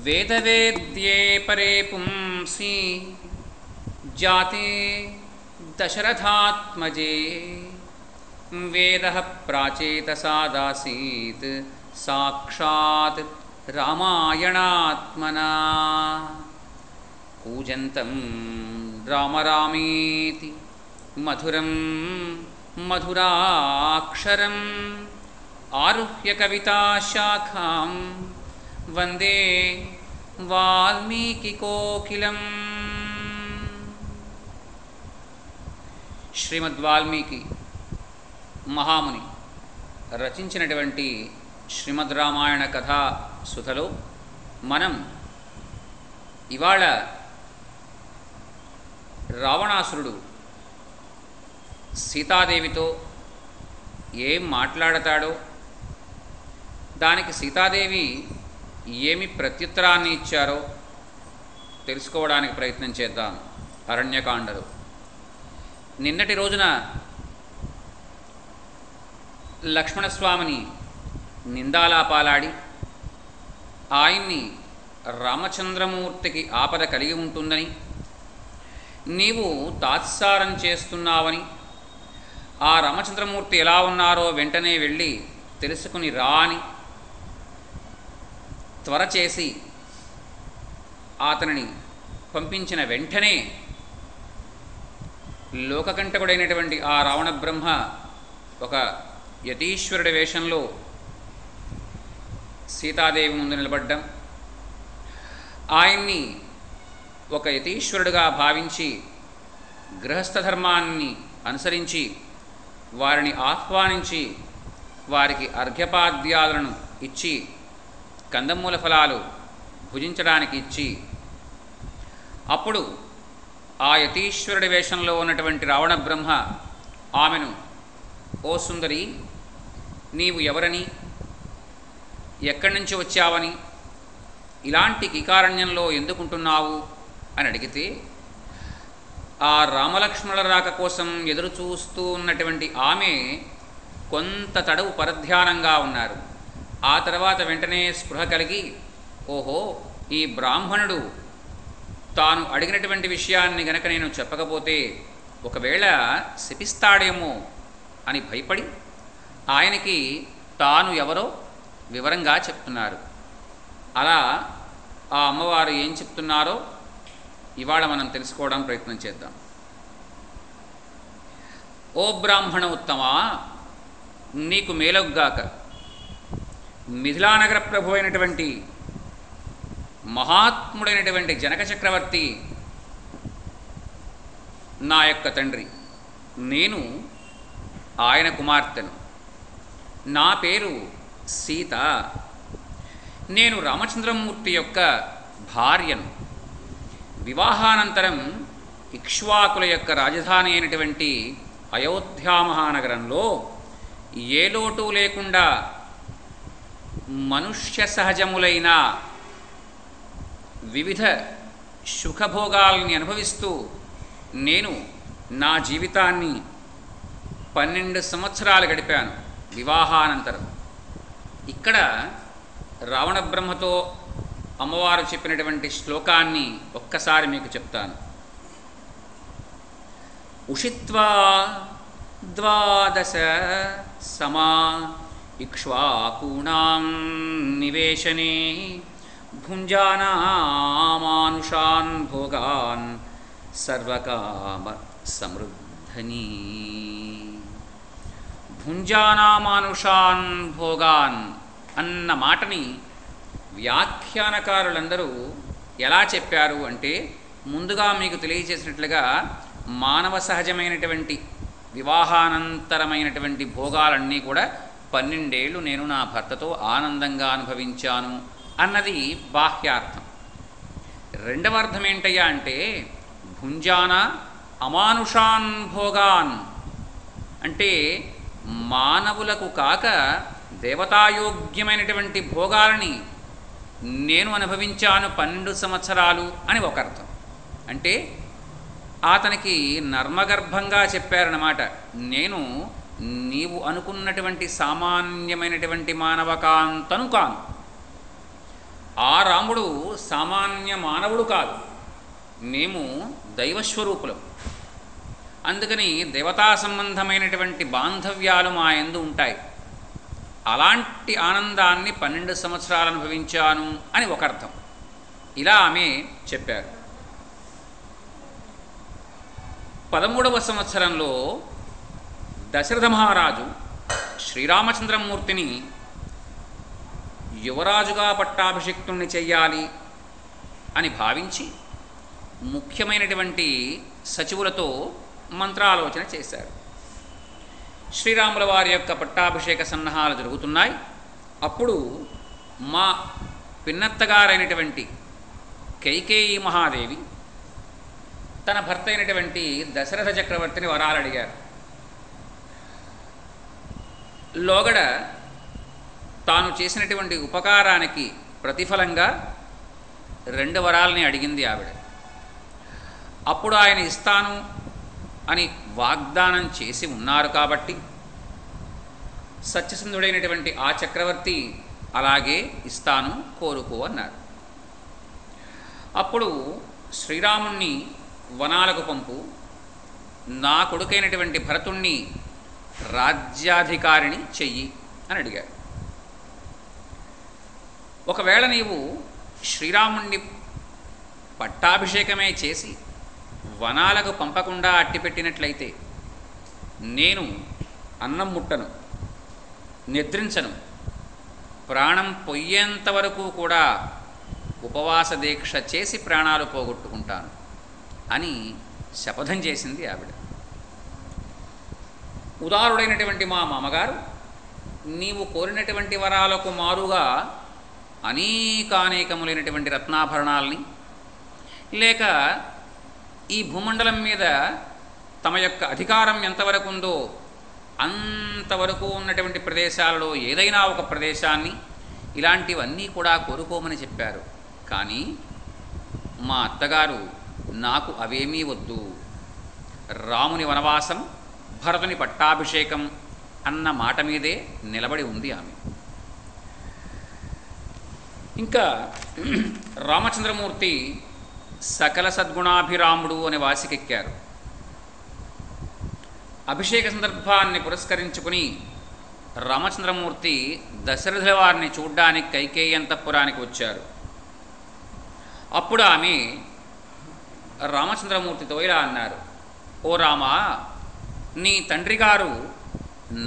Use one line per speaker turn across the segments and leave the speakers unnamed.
वेदवेद्ये परे पुंसि जाते दशरथात्मजे वेदः प्राचेतसादासीत् साक्षात् रामायणात्मना कूजन्तं राम रामेति मधुरं मधुराक्षरम् आरुह्य कविताशाखां वन्दे वाल्मीकिकोकिलम्। శ్రీమద్వాల్మీకి మహాముని రచించినటువంటి శ్రీమద్ రామాయణ కథా సుధలో మనం ఇవాళ రావణాసురుడు సీతాదేవితో ఏం మాట్లాడతాడో, దానికి సీతాదేవి ఏమి ప్రత్యుత్తరాన్ని ఇచ్చారో తెలుసుకోవడానికి ప్రయత్నం చేద్దాం. అరణ్యకాండలో నిన్నటి రోజున లక్ష్మణస్వామిని నిందాలాపాలాడి ఆయన్ని రామచంద్రమూర్తికి ఆపద కలిగి ఉంటుందని, నీవు తాత్సారం చేస్తున్నావని, ఆ రామచంద్రమూర్తి ఎలా ఉన్నారో వెంటనే వెళ్ళి తెలుసుకుని రా అని త్వర చేసి అతనిని పంపించిన వెంటనే లోకకంటకుడైనటువంటి ఆ రావణ బ్రహ్మ ఒక యతీశ్వరుడి వేషంలో సీతాదేవి ముందు నిలబడ్డం, ఆయన్ని ఒక యతీశ్వరుడుగా భావించి గృహస్థ ధర్మాన్ని అనుసరించి వారిని ఆహ్వానించి వారికి అర్ఘ్యపాద్యాలను ఇచ్చి కందమూల ఫలాలు భుజించడానికి ఇచ్చి, అప్పుడు ఆ యతీశ్వరుడి వేషంలో ఉన్నటువంటి రావణ బ్రహ్మ ఆమెను, ఓ సుందరి, నీవు ఎవరని, ఎక్కడి నుంచి వచ్చావని, ఇలాంటి కీకారణ్యంలో ఎందుకుంటున్నావు అని అడిగితే, ఆ రామలక్ష్మణుల రాక కోసం ఎదురు చూస్తూ ఉన్నటువంటి ఆమె కొంత తడవు పరధ్యానంగా ఉన్నారు. ఆ తర్వాత వెంటనే స్పృహ కలిగి, ఓహో, ఈ బ్రాహ్మణుడు తాను అడిగినటువంటి విషయాన్ని గనక నేను చెప్పకపోతే ఒకవేళ శపిస్తాడేమో అని భయపడి ఆయనకి తాను ఎవరో వివరంగా చెప్తున్నారు. అలా ఆ అమ్మవారు ఏం చెప్తున్నారో ఇవాళ మనం తెలుసుకోవడం ప్రయత్నం చేద్దాం. ఓ బ్రాహ్మణ ఉత్తమా, నీకు మేలొగ్గాక. మిథిలానగర ప్రభు అయినటువంటి మహాత్ముడైనటువంటి జనక చక్రవర్తి నా యొక్క తండ్రి. నేను ఆయన కుమార్తెను. నా పేరు సీత. నేను రామచంద్రమూర్తి యొక్క భార్యను. వివాహానంతరం ఇక్ష్వాకుల యొక్క రాజధాని అయినటువంటి అయోధ్యా మహానగరంలో ఏ లోటు లేకుండా మనుష్య సహజములైన వివిధ సుఖభోగాల్ని అనుభవిస్తూ నేను నా జీవితాన్ని 12 సంవత్సరాలు గడిపాను వివాహానంతరం. ఇక్కడ రావణ బ్రహ్మతో అమ్మవారు చెప్పినటువంటి శ్లోకాన్ని ఒక్కసారి మీకు చెప్తాను. ఉషిత్వా 12 సమా ఇక్ష్వాకూణాం నివేశనే భుంజానామానుషాన్ భోగాన్ సర్వకామ సమృద్ధనీ. భుంజానామానుషాన్ భోగాన్ అన్న మాటని వ్యాఖ్యానకారులందరూ ఎలా చెప్పారు అంటే, ముందుగా మీకు తెలియజేసినట్లుగా మానవ సహజమైనటువంటి వివాహానంతరమైనటువంటి భోగాలన్నీ కూడా 12 ఏళ్ళు నేను నా భర్తతో ఆనందంగా అనుభవించాను అన్నది బాహ్యార్థం. రెండవ అర్థం ఏంటయ్యా అంటే, భుంజాన అమానుషాన్ భోగాన్ అంటే మానవులకు కాక దేవతాయోగ్యమైనటువంటి భోగాలని నేను అనుభవించాను 12 సంవత్సరాలు అని ఒక అర్థం. అంటే అతనికి నర్మగర్భంగా చెప్పారన్నమాట. నేను నీవు అనుకున్నటువంటి సామాన్యమైనటువంటి మానవకాంతను కాను. ఆ రాముడు సామాన్య మానవుడు కాదు, మేము దైవస్వరూపులం. అందుకని దేవతా సంబంధమైనటువంటి బాంధవ్యాలు మా యందు ఉంటాయి. అలాంటి ఆనందాన్ని 12 సంవత్సరాలు అనుభవించాను అని ఒక అర్థం. ఇలా ఆమె చెప్పారు. 13వ సంవత్సరంలో దశరథ మహారాజు శ్రీరామచంద్రమూర్తిని యువరాజుగా పట్టాభిషిక్తుణ్ణి చెయ్యాలి అని భావించి ముఖ్యమైనటువంటి సచివులతో మంత్రాలోచన చేశారు. శ్రీరాముల వారి యొక్క పట్టాభిషేక సన్నాహాలు జరుగుతున్నాయి. అప్పుడు మా పిన్నత్తగారైనటువంటి కైకేయి మహాదేవి తన భర్త అయినటువంటి దశరథ చక్రవర్తిని వరాలు అడిగారు. లోగడ తాను చేసినటువంటి ఉపకారానికి ప్రతిఫలంగా 2 వరాలని అడిగింది ఆవిడ. అప్పుడు ఆయన ఇస్తాను అని వాగ్దానం చేసి ఉన్నారు కాబట్టి సత్యసంధుడైనటువంటి ఆ చక్రవర్తి అలాగే ఇస్తాను కోరుకో అన్నారు. అప్పుడు శ్రీరాముణ్ణి వనాలకు పంపు, నా కొడుకైనటువంటి భరతుణ్ణి రాజ్యాధికారిని చెయ్యి అని అడిగారు. ఒకవేళ నీవు శ్రీరాముణ్ణి పట్టాభిషేకమే చేసి వనాలకు పంపకుండా అట్టిపెట్టినట్లయితే నేను అన్నం ముట్టను, నిద్రించను, ప్రాణం పొయ్యేంత వరకు కూడా ఉపవాస దీక్ష చేసి ప్రాణాలు పోగొట్టుకుంటాను అని శపథం చేసింది ఆవిడ. ఉదారుడైనటువంటి మా మామగారు నీవు కోరినటువంటి వరాలకు మారుగా అనేకానేకములైనటువంటి రత్నాభరణాలని లేక ఈ భూమండలం మీద తమ యొక్క అధికారం ఎంతవరకు ఉందో అంతవరకు ఉన్నటువంటి ప్రదేశాలలో ఏదైనా ఒక ప్రదేశాన్ని ఇలాంటివన్నీ కూడా కోరుకోమని చెప్పారు. కానీ మా అత్తగారు నాకు అవేమీ వద్దు, రాముని వనవాసం, భరతుని పట్టాభిషేకం అన్న మాట మీదే నిలబడి ఉంది ఆమె. ఇంకా రామచంద్రమూర్తి సకల సద్గుణాభిరాముడు అనే వాసికెక్కారు. అభిషేక సందర్భాన్ని పురస్కరించుకుని రామచంద్రమూర్తి దశరథుల వారిని చూడ్డానికి కైకేయి అంతఃపురానికి వచ్చారు. అప్పుడు ఆమె రామచంద్రమూర్తితో ఇలా అన్నారు, ఓ రామా, నీ తండ్రి గారు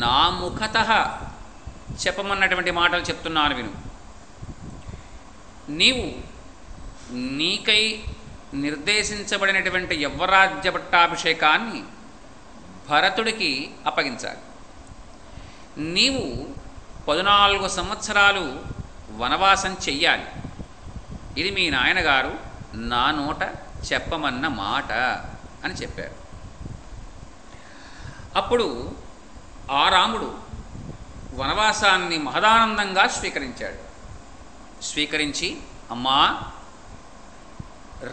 నా ముఖత చెప్పమన్నటువంటి మాటలు చెప్తున్నాను విను. నీవు నీకై నిర్దేశించబడినటువంటి యవ్వరాజ్య పట్టాభిషేకాన్ని భరతుడికి అప్పగించాలి. నీవు 14 సంవత్సరాలు వనవాసం చెయ్యాలి. ఇది మీ నాయనగారు నా నోట చెప్పమన్న మాట అని చెప్పారు. అప్పుడు ఆ రాముడు వనవాసాన్ని మహదానందంగా స్వీకరించాడు. స్వీకరించి, అమ్మా,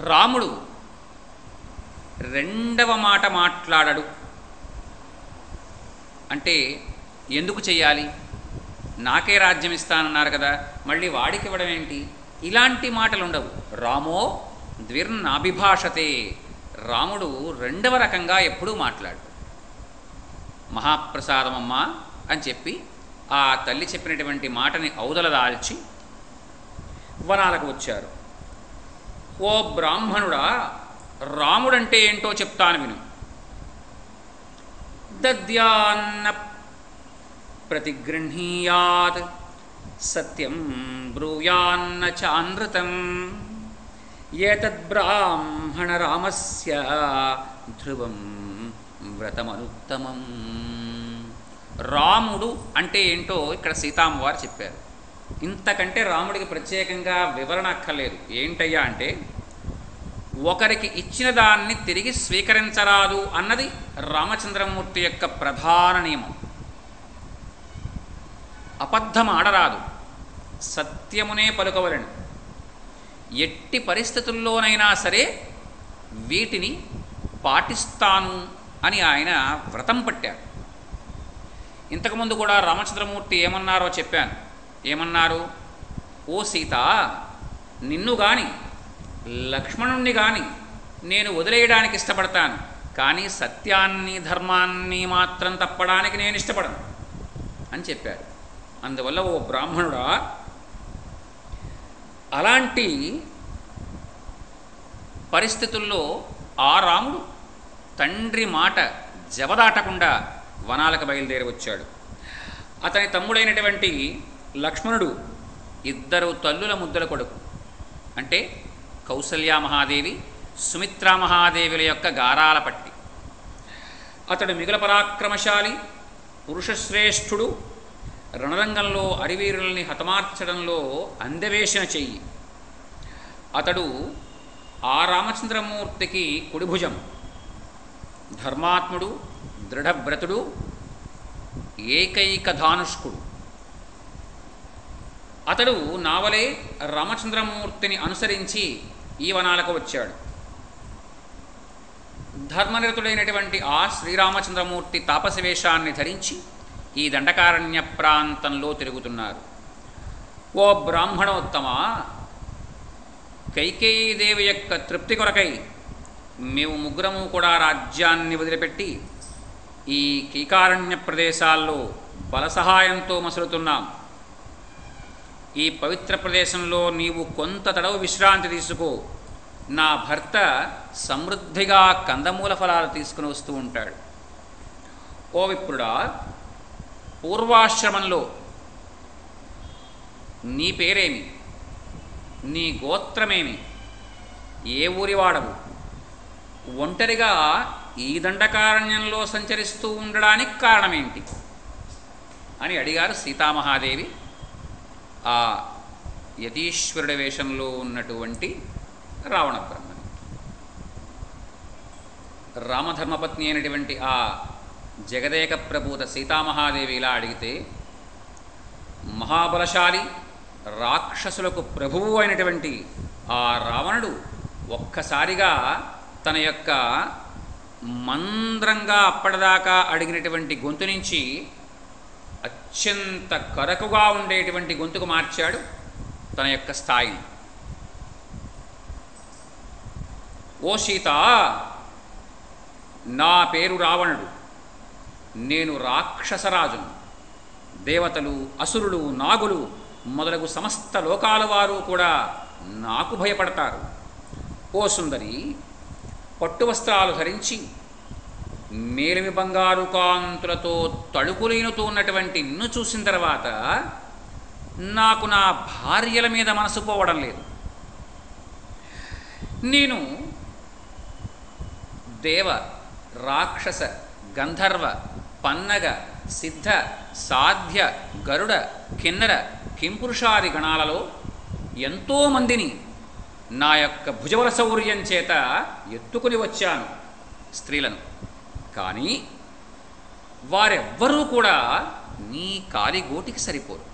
రాముడు 2వ మాట మాట్లాడడు అంటే ఎందుకు చెయ్యాలి? నాకే రాజ్యం ఇస్తానన్నారు కదా, మళ్ళీ వాడికి ఇవ్వడం ఏంటి? ఇలాంటి మాటలు ఉండవు. రామో ద్విర్నాభిభాషతే, రాముడు 2వ రకంగా ఎప్పుడూ మాట్లాడు. మహాప్రసాదమమ్మా అని చెప్పి ఆ తల్లి చెప్పినటువంటి మాటని ఔదల దాల్చి వనాలకు వచ్చారు. ఓ బ్రాహ్మణుడా, రాముడంటే ఏంటో చెప్తాను విను. దద్యాన్న ప్రతిగృహీయాత్ సత్యం బ్రూయాన్న చానృతం ఏతద్బ్రాహ్మణ రామస్య ధ్రువం వ్రతమనుత్తమం. రాముడు అంటే ఏంటో ఇక్కడ సీతామ్మవారు చెప్పారు. ఇంతకంటే రాముడికి ప్రత్యేకంగా వివరణ అక్కర్లేదు. ఏంటయ్యా అంటే, ఒకరికి ఇచ్చిన దాన్ని తిరిగి స్వీకరించరాదు అన్నది రామచంద్రమూర్తి యొక్క ప్రధాన నియమం. అబద్ధం ఆడరాదు, సత్యమునే పలుకవలను. ఎట్టి పరిస్థితుల్లోనైనా సరే వీటిని పాటిస్తాను అని ఆయన వ్రతం పట్టారు. ఇంతకుముందు కూడా రామచంద్రమూర్తి ఏమన్నారో చెప్పాను. ఏమన్నారు? ఓ సీత, నిన్ను కానీ లక్ష్మణుణ్ణి కానీ నేను వదిలేయడానికి ఇష్టపడతాను, కానీ సత్యాన్ని ధర్మాన్ని మాత్రం తప్పడానికి నేను ఇష్టపడను అని చెప్పారు. అందువల్ల ఓ బ్రాహ్మణుడా, అలాంటి పరిస్థితుల్లో ఆ రాముడు తండ్రి మాట జవదాటకుండా వనాలకు బయలుదేరి వచ్చాడు. అతని తమ్ముడైనటువంటి లక్ష్మణుడు ఇద్దరు తల్లుల ముద్దల కొడుకు, అంటే కౌసల్యామహాదేవి సుమిత్రామహాదేవుల యొక్క గారాల పట్టి. అతడు మిగుల పరాక్రమశాలి, పురుషశ్రేష్ఠుడు, రణరంగంలో అరివీరుల్ని హతమార్చడంలో అందవేశన చెయ్యి. అతడు ఆ రామచంద్రమూర్తికి కుడిభుజం, ధర్మాత్ముడు, దృఢవ్రతుడు, ఏకైక ధానుష్కుడు. అతడు నావలే రామచంద్రమూర్తిని అనుసరించి ఈ వనాలకు వచ్చాడు. ధర్మనిరతుడైనటువంటి ఆ శ్రీరామచంద్రమూర్తి తాపసి వేషాన్ని ధరించి ఈ దండకారణ్య ప్రాంతంలో తిరుగుతున్నారు. ఓ బ్రాహ్మణోత్తమ, కైకేయీదేవి యొక్క తృప్తి కొరకై మేము ముగ్గురము కూడా రాజ్యాన్ని వదిలిపెట్టి ఈ కీకారణ్య ప్రదేశాల్లో బల సహాయంతో మసులుతున్నాం. ఈ పవిత్ర ప్రదేశంలో నీవు కొంత తడవు విశ్రాంతి తీసుకో. నా భర్త సమృద్ధిగా కందమూల ఫలాలు తీసుకుని వస్తూ ఉంటాడు. ఓ విప్రుడా, పూర్వాశ్రమంలో నీ పేరేమి, నీ గోత్రమేమి, ఏ ఊరివాడవు, ఒంటరిగా ఈ దండకారణ్యంలో సంచరిస్తూ ఉండడానికి కారణమేంటి అని అడిగారు సీతామహాదేవి ఆ యతీశ్వరుడి వేషంలో ఉన్నటువంటి రావణ బ్రహ్మని. రామధర్మపత్ని అయినటువంటి ఆ జగదేక ప్రభూత సీతామహాదేవి ఇలా అడిగితే, మహాబలశాలి రాక్షసులకు ప్రభువు అయినటువంటి ఆ రావణుడు ఒక్కసారిగా తన యొక్క మంద్రంగా అప్పటిదాకా అడిగినటువంటి గొంతు నుంచి అత్యంత కరకుగా ఉండేటువంటి గొంతుకు మార్చాడు తన యొక్క స్థాయిని. ఓ సీత, నా పేరు రావణుడు, నేను రాక్షసరాజును. దేవతలు, అసురులు, నాగులు మొదలగు సమస్త లోకాల వారు కూడా నాకు భయపడతారు. ఓ సుందరి, పట్టు వస్త్రాలు ధరించి మేలిమి బంగారు కాంతులతో తడుకులీనుతూ ఉన్నటువంటి నిన్ను చూసిన తర్వాత నాకు నా భార్యల మీద మనసు పోవడం లేదు. నేను దేవ, రాక్షస, గంధర్వ, పన్నగ, సిద్ధ, సాధ్య, గరుడ, కిన్నర, కింపురుషాది గణాలలో ఎంతోమందిని నా యొక్క భుజబల శౌర్యం చేత ఎత్తుకుని వచ్చాను స్త్రీలను. కానీ వారెవ్వరూ కూడా నీ కాలిగోటికి సరిపోరు.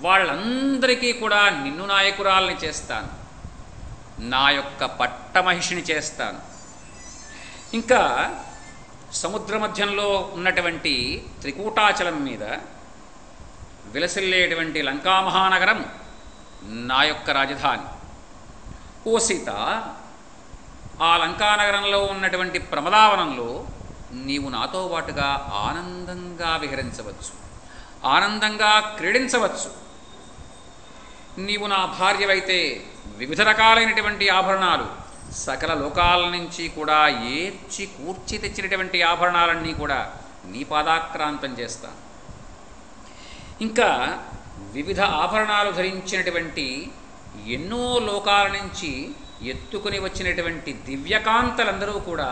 వాళ్ళందరికీ కూడా నిన్ను నాయకురాల్ని చేస్తాను, నా యొక్క పట్టమహిషిని చేస్తాను. ఇంకా సముద్ర మధ్యంలో ఉన్నటువంటి త్రికూటాచలం మీద విలసిల్లేటువంటి లంకామహానగరం నా యొక్క రాజధాని. ఓ సీత, ఆ లంకానగరంలో ఉన్నటువంటి ప్రమదావనంలో నీవు నాతో పాటుగా ఆనందంగా విహరించవచ్చు, ఆనందంగా క్రీడించవచ్చు. నీవు నా భార్యవైతే వివిధ రకాలైనటువంటి ఆభరణాలు, సకల లోకాల నుంచి కూడా ఏర్చి కూర్చి తెచ్చినటువంటి ఆభరణాలన్నీ కూడా నీ పాదాక్రాంతం చేస్తాను. ఇంకా వివిధ ఆభరణాలు ధరించినటువంటి ఎన్నో లోకాల నుంచి ఎత్తుకుని వచ్చినటువంటి దివ్యకాంతలందరూ కూడా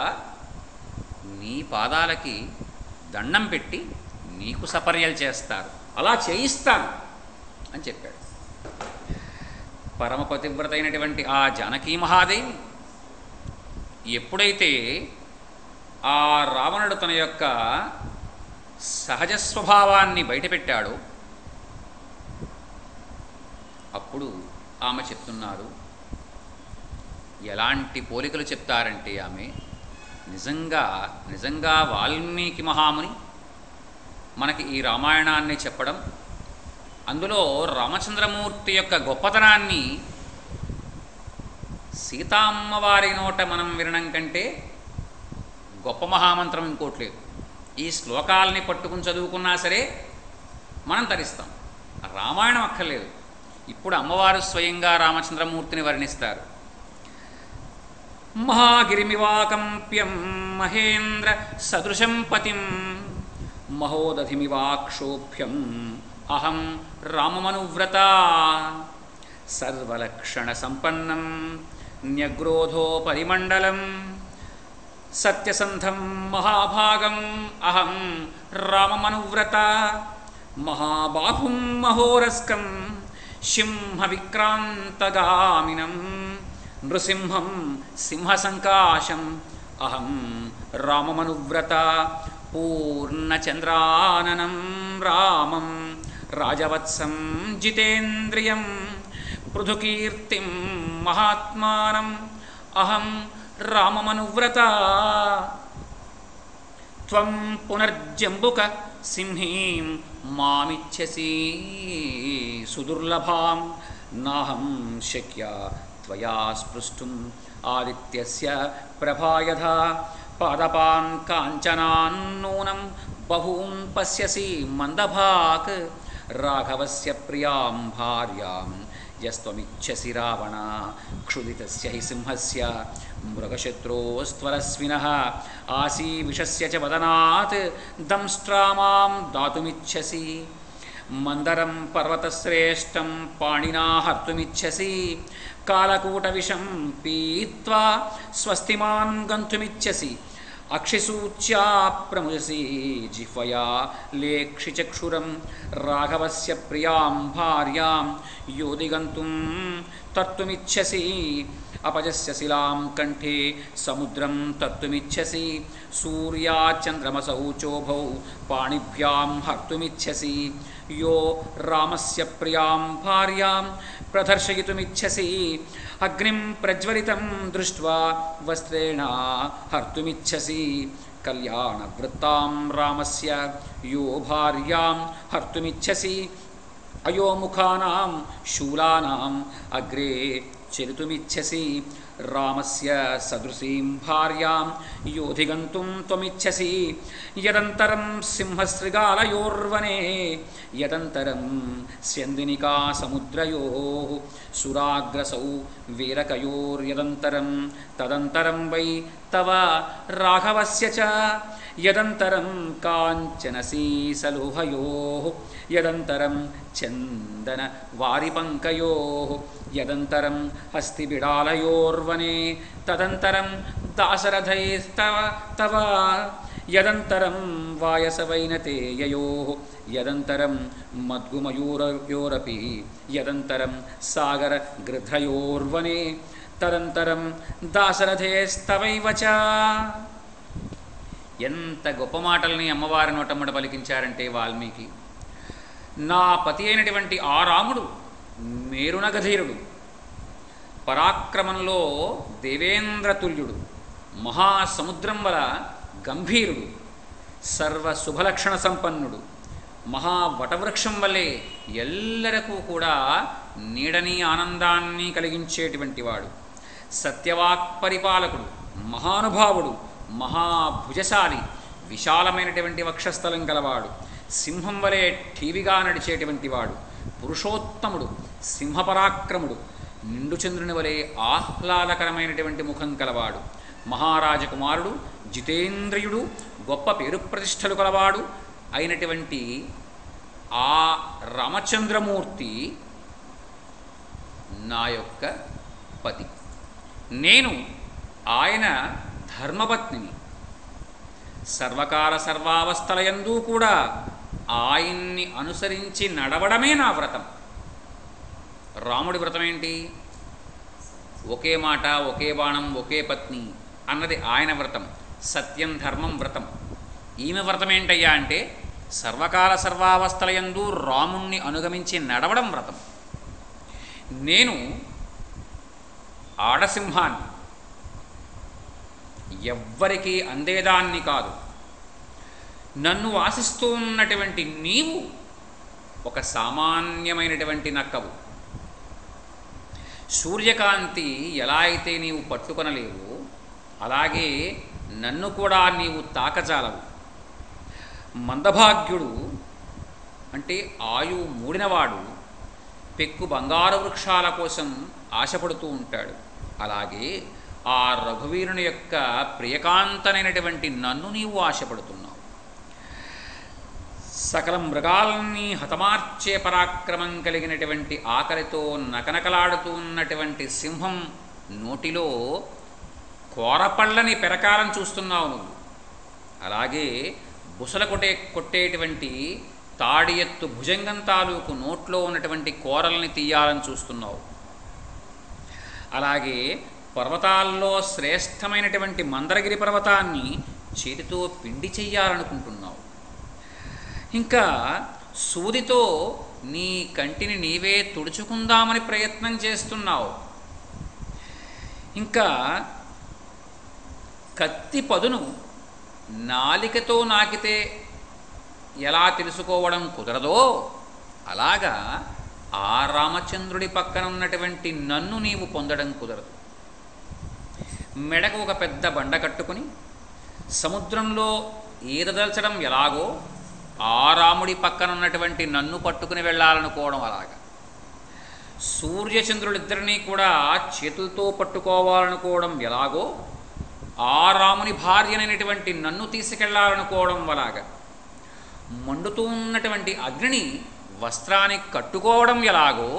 నీ పాదాలకి దండం పెట్టి నీకు సపర్యలు చేస్తారు, అలా చేయిస్తాను అని చెప్పాడు. పరమపతివ్రత అయినటువంటి ఆ జానకీ మహాదేవి ఎప్పుడైతే ఆ రావణుడు తన యొక్క సహజ స్వభావాన్ని బయటపెట్టాడో అప్పుడు ఆమె చెప్తున్నారు. ఎలాంటి పోలికలు చెప్తారంటే ఆమె నిజంగా వాల్మీకి మహాముని మనకి ఈ రామాయణాన్ని చెప్పడం అందులో రామచంద్రమూర్తి యొక్క గొప్పతనాన్ని సీతామ్మవారి నోట మనం వినడం కంటే గొప్ప మహామంత్రం ఇంకోటి లేదు. ఈ శ్లోకాలని పట్టుకుని చదువుకున్నా సరే మనం తరిస్తాం. రామాయణం అక్కర్లేదు. ఇప్పుడు అమ్మవారు స్వయంగా రామచంద్రమూర్తిని వర్ణిస్తారు. మహాగిరిమివాకంప్యం మహేంద్ర సదృశం పతిం మహోదధిమివాక్షోభ్యం అహం రామమనువ్రత సర్వలక్షణ సంపన్నం న్యగ్రోధోపరిమండలం సత్యసంధం మహాభాగం అహం రామమనువ్రత మహాబాహుం మహోరస్కం సింహవిక్రాంతగామినం నృసింహం సింహసంకాశం అహం రామమనువ్రత పూర్ణచంద్రాననం రామం రాజవత్సం జితేంద్రియం పృథుకీర్తిం మహాత్మానం అహం రామమనువ్రత త్వం పునర్జంబుక సింహీం మామిచ్చసి సుదుర్లభాం నాహం శక్య త్వయా స్పృష్టుం ఆదిత్యస్య ప్రభాయథా పాదపాన్ కాంచనాన్ నూనం బహూన్ పశ్యసి మందభాక్ రాఘవస్య ప్రియాం భార్యాం యస్త్వమిచ్చసి రావణ క్షుదితస్య హి సింహస్య మృగశత్రోస్త్వరస్వినః ఆసీవిషస్య చ వదనాత్ దంష్ట్రామాం దాతుమిచ్చసి మందరం పర్వతశ్రేష్టం పాణినా హర్తుమిచ్చసి కాలకూటవిషం పీత్వా స్వస్తిమాన్ గంతుమిచ్చసి అక్షిసూచ్యా ప్రముజసి జిహ్వయా లేక్షి చక్షురం రాఘవస్య ప్రియాం భార్యాం యోదిగంతుం తర్తుమిచ్చసి అపజస్య శిలాం కంఠే సముద్రం తర్తుమిచ్చసి సూర్యాచంద్రమసౌ చోభౌ పాణిభ్యాం హర్తుమిచ్చసి యో రామస్య ప్రియాం భార్యాం ప్రదర్శయితుమిచ్చసి అగ్నిం ప్రజ్వలితం దృష్ట్వా వస్త్రేణ హర్తుమిచ్చసి కళ్యాణవృత్తాం రామస్య యో భార్యాం హర్తుమిచ్చసి అయోముఖానాం శూలానాం అగ్రే చరితుమిచ్చసి రామస్య సదృశీం భార్యాం యోధిగంతుం త్వమిచ్చసి యదంతరం సింహశృగాలయోర్వనే యదంతరం స్యందినికా సముద్రయోః సురాగ్రసౌ వీరకయోర్యదంతరం తదంతరం వై తవ రాఘవస్య చ యదంతరం కాంచనసీసలోహయోః యదంతరం చందన వారిపంకయోః యదంతరం హస్తిబిడాలయోర్వనే తదంతరం దాశరథైస్తవ తవ యదంతరం వాయసవైనతేయయోః యదంతరం మద్గుమయూరయోరపి యదంతరం సాగరగృధ్రయోర్వనే తదంతరం దాశరథేస్తవైవ చ. ఎంత గొప్ప మాటల్ని అమ్మవారి నోటమ్మట పలికించారంటే వాల్మీకి. నా పతి అయినటువంటి ఆ రాముడు మేరునగధీరుడు, పరాక్రమంలో దేవేంద్రతుల్యుడు, మహాసముద్రం వల గంభీరుడు, సర్వశుభలక్షణ సంపన్నుడు, మహావటవృక్షం వల్లే ఎల్లరకు కూడా నీడని ఆనందాన్ని కలిగించేటువంటి వాడు, సత్యవాక్ పరిపాలకుడు, మహానుభావుడు, మహాభుజశాలి, విశాలమైనటువంటి వక్షస్థలం గలవాడు, సింహం వలె ఠీవిగా నడిచేటువంటి వాడు, పురుషోత్తముడు, సింహపరాక్రముడు, నిండు చంద్రుని వలె ఆహ్లాదకరమైనటువంటి ముఖం కలవాడు, మహారాజకుమారుడు, జితేంద్రియుడు, గొప్ప పేరు ప్రతిష్టలు కలవాడు అయినటువంటి ఆ రామచంద్రమూర్తి నా యొక్క పతి. నేను ఆయన ధర్మపత్నిని. సర్వకాల సర్వావస్థలయందు కూడా ఆయన్ని అనుసరించి నడవడమే నా వ్రతం. రాముడి వ్రతం ఏంటి? ఒకే మాట, ఒకే బాణం, ఒకే పత్ని అన్నది ఆయన వ్రతం. సత్యం ధర్మం వ్రతం. ఈమె వ్రతం ఏంటయ్యా అంటే సర్వకాల సర్వావస్థలయందు రాముణ్ణి అనుగమించి నడవడం వ్రతం. నేను ఆడసింహాన్ని, ఎవ్వరికీ అందేదాన్ని కాదు. నన్ను ఆశిస్తూ ఉన్నటువంటి నీవు ఒక సామాన్యమైనటువంటి నక్కవు. సూర్యకాంతి ఎలా అయితే నీవు పట్టుకొనలేవు, అలాగే నన్ను కూడా నీవు తాకజాలవు. మందభాగ్యుడు అంటే ఆయువు మూడినవాడు పెక్కు బంగారు వృక్షాల కోసం ఆశపడుతూ ఉంటాడు. అలాగే ఆ రఘువీరుని యొక్క ప్రియకాంతనైనటువంటి నన్ను నీవు ఆశపడుతున్నావు. సకల మృగాల్ని హతమార్చే పరాక్రమం కలిగినటువంటి ఆకలితో నకనకలాడుతూ ఉన్నటువంటి సింహం నోటిలో కోరపళ్ళని పెరకారం చూస్తున్నావు నువ్వు. అలాగే బుసల కొట్టేటువంటి తాడి ఎత్తు భుజంగం తాలూకు నోట్లో ఉన్నటువంటి కోరల్ని తీయాలని చూస్తున్నావు. అలాగే పర్వతాల్లో శ్రేష్టమైనటువంటి మందరగిరి పర్వతాన్ని చేతితో పిండి చెయ్యాలనుకుంటున్నావు. ఇంకా సూదితో నీ కంటిని నీవే తుడుచుకుందామని ప్రయత్నం చేస్తున్నావు. ఇంకా కత్తి పదును నాలికతో నాకితే ఎలా తెలుసుకోవడం కుదరదో, అలాగా ఆ రామచంద్రుడి పక్కన ఉన్నటువంటి నన్ను నీవు పొందడం కుదరదు. మెడకు ఒక పెద్ద బండ కట్టుకుని సముద్రంలో ఈదదల్చడం ఎలాగో, ఆ రాముడి పక్కన ఉన్నటువంటి నన్ను పట్టుకుని వెళ్ళాలనుకోవడం అలాగా. సూర్యచంద్రులిద్దరినీ కూడా చేతులతో పట్టుకోవాలనుకోవడం ఎలాగో, ఆ రాముని భార్యనైనటువంటి నన్ను తీసుకెళ్లాలనుకోవడం అలాగా. మండుతూ ఉన్నటువంటి అగ్నిని వస్త్రానికి కట్టుకోవడం ఎలాగో,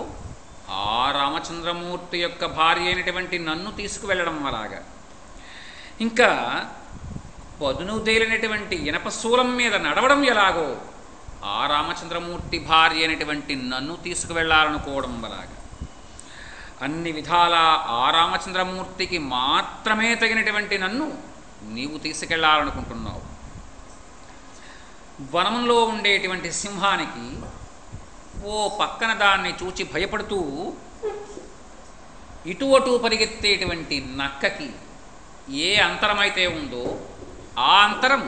ఆ రామచంద్రమూర్తి యొక్క భార్య అయినటువంటి నన్ను తీసుకువెళ్ళడం అలాగా. ఇంకా పదును తేలినటువంటి ఇనపశూలం మీద నడవడం ఎలాగో, ఆ రామచంద్రమూర్తి భార్య అయినటువంటి నన్ను తీసుకువెళ్ళాలనుకోవడం అలాగా. అన్ని విధాల ఆ రామచంద్రమూర్తికి మాత్రమే తగినటువంటి నన్ను నీవు తీసుకెళ్లాలనుకుంటున్నావు. వనంలో ఉండేటువంటి సింహానికి ఓ పక్కన దాన్ని చూచి భయపడుతూ ఇటు అటు పరిగెత్తేటువంటి నక్కకి ఏ అంతరమైతే ఉందో, ఆ అంతరం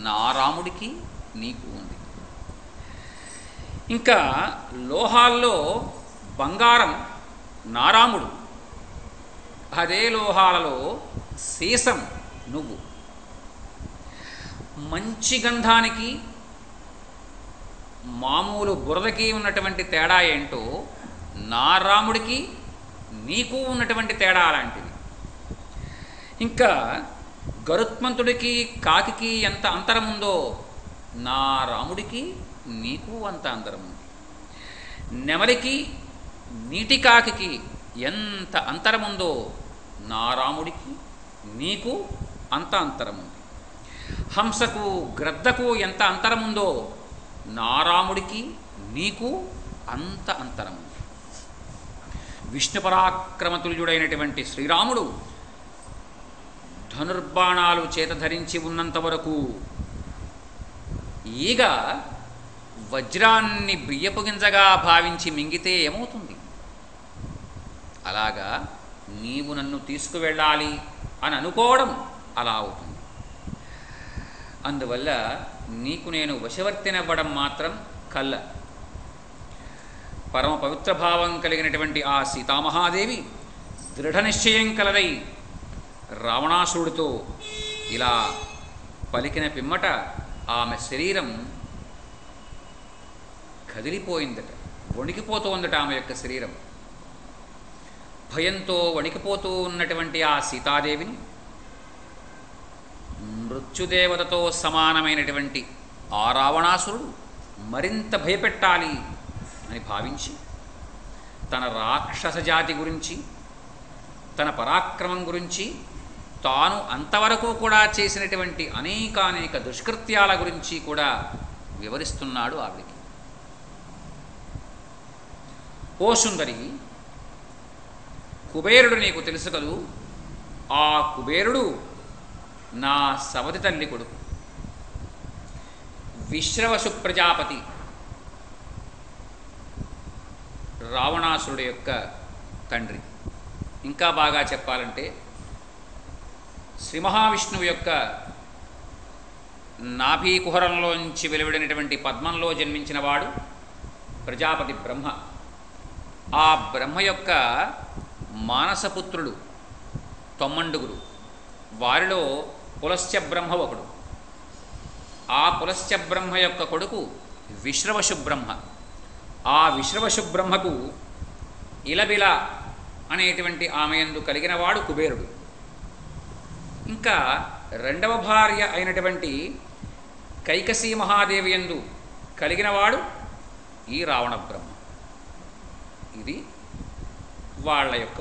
నా రాముడికి నీకు ఉంది. ఇంకా లోహాల్లో బంగారం నా రాముడు, అదే లోహాలలో సీసం నువ్వు. మంచి గంధానికి మామూలు బురదకి ఉన్నటువంటి తేడా ఏంటో, నా రాముడికి నీకు ఉన్నటువంటి తేడా అలాంటిది. ఇంకా గరుత్మంతుడికి కాకికి ఎంత అంతరం ఉందో, నా రాముడికి నీకు అంత అంతరం ఉంది. నెమలికి నీటి కాకికి ఎంత అంతరం ఉందో, నా రాముడికి నీకు అంత అంతరం ఉంది. హంసకు గ్రద్దకు ఎంత అంతరం ఉందో, నా రాముడికి నీకు అంత అంతరం ఉంది. విష్ణు పరాక్రమతుల్యుడైనటువంటి శ్రీరాముడు ధనుర్బాణాలు చేత ధరించి ఉన్నంత వరకు ఈగ వజ్రాన్ని బియ్యపు గింజగా భావించి మింగితే ఏమవుతుంది? అలాగా నీవు నన్ను తీసుకువెళ్ళాలి అని అనుకోవడం అలా అవుతుంది. అందువల్ల నీకు నేను వశవర్తినవ్వడం మాత్రం కల్ల. పరమ పవిత్ర భావం కలిగినటువంటి ఆ సీతామహాదేవి దృఢ నిశ్చయం కలదై రావణాసురుడితో ఇలా పలికిన పిమ్మట ఆమె శరీరం కదిలిపోయిందట, వణికిపోతోందట. ఆమె యొక్క శరీరం భయంతో వణికిపోతూ ఉన్నటువంటి ఆ సీతాదేవిని మృత్యుదేవతతో సమానమైనటువంటి ఆ రావణాసురుడు మరింత భయపెట్టాలి అని భావించి తన రాక్షస జాతి గురించి, తన పరాక్రమం గురించి, తాను అంతవరకు కూడా చేసినటువంటి అనేకానేక దుష్కృత్యాల గురించి కూడా వివరిస్తున్నాడు ఆవిడికి. ఓ సుందరి, కుబేరుడు నీకు తెలుసు కదూ? ఆ కుబేరుడు నా సవతి తల్లి కొడుకు, విశ్రవసు ప్రజాపతి, రావణాసురుడు యొక్క తండ్రి. ఇంకా బాగా చెప్పాలంటే శ్రీ మహావిష్ణువు యొక్క నాభీ కుహరంలోంచి వెలువడినటువంటి పద్మంలో జన్మించిన వాడు ప్రజాపతి బ్రహ్మ. ఆ బ్రహ్మ యొక్క మానసపుత్రుడు 9 వారిలో పులస్త్య బ్రహ్మ ఒకడు. ఆ పులస్త్య బ్రహ్మ యొక్క కొడుకు విశ్రవశు బ్రహ్మ. ఆ విశ్రవశు బ్రహ్మకు ఇలబిల అనేటువంటి ఆమెయందు కలిగినవాడు కుబేరుడు. ఇంకా 2వ భార్య అయినటువంటి కైకసీ మహాదేవి యందు కలిగినవాడు ఈ రావణ బ్రహ్మ. ఇది వాళ్ళ యొక్క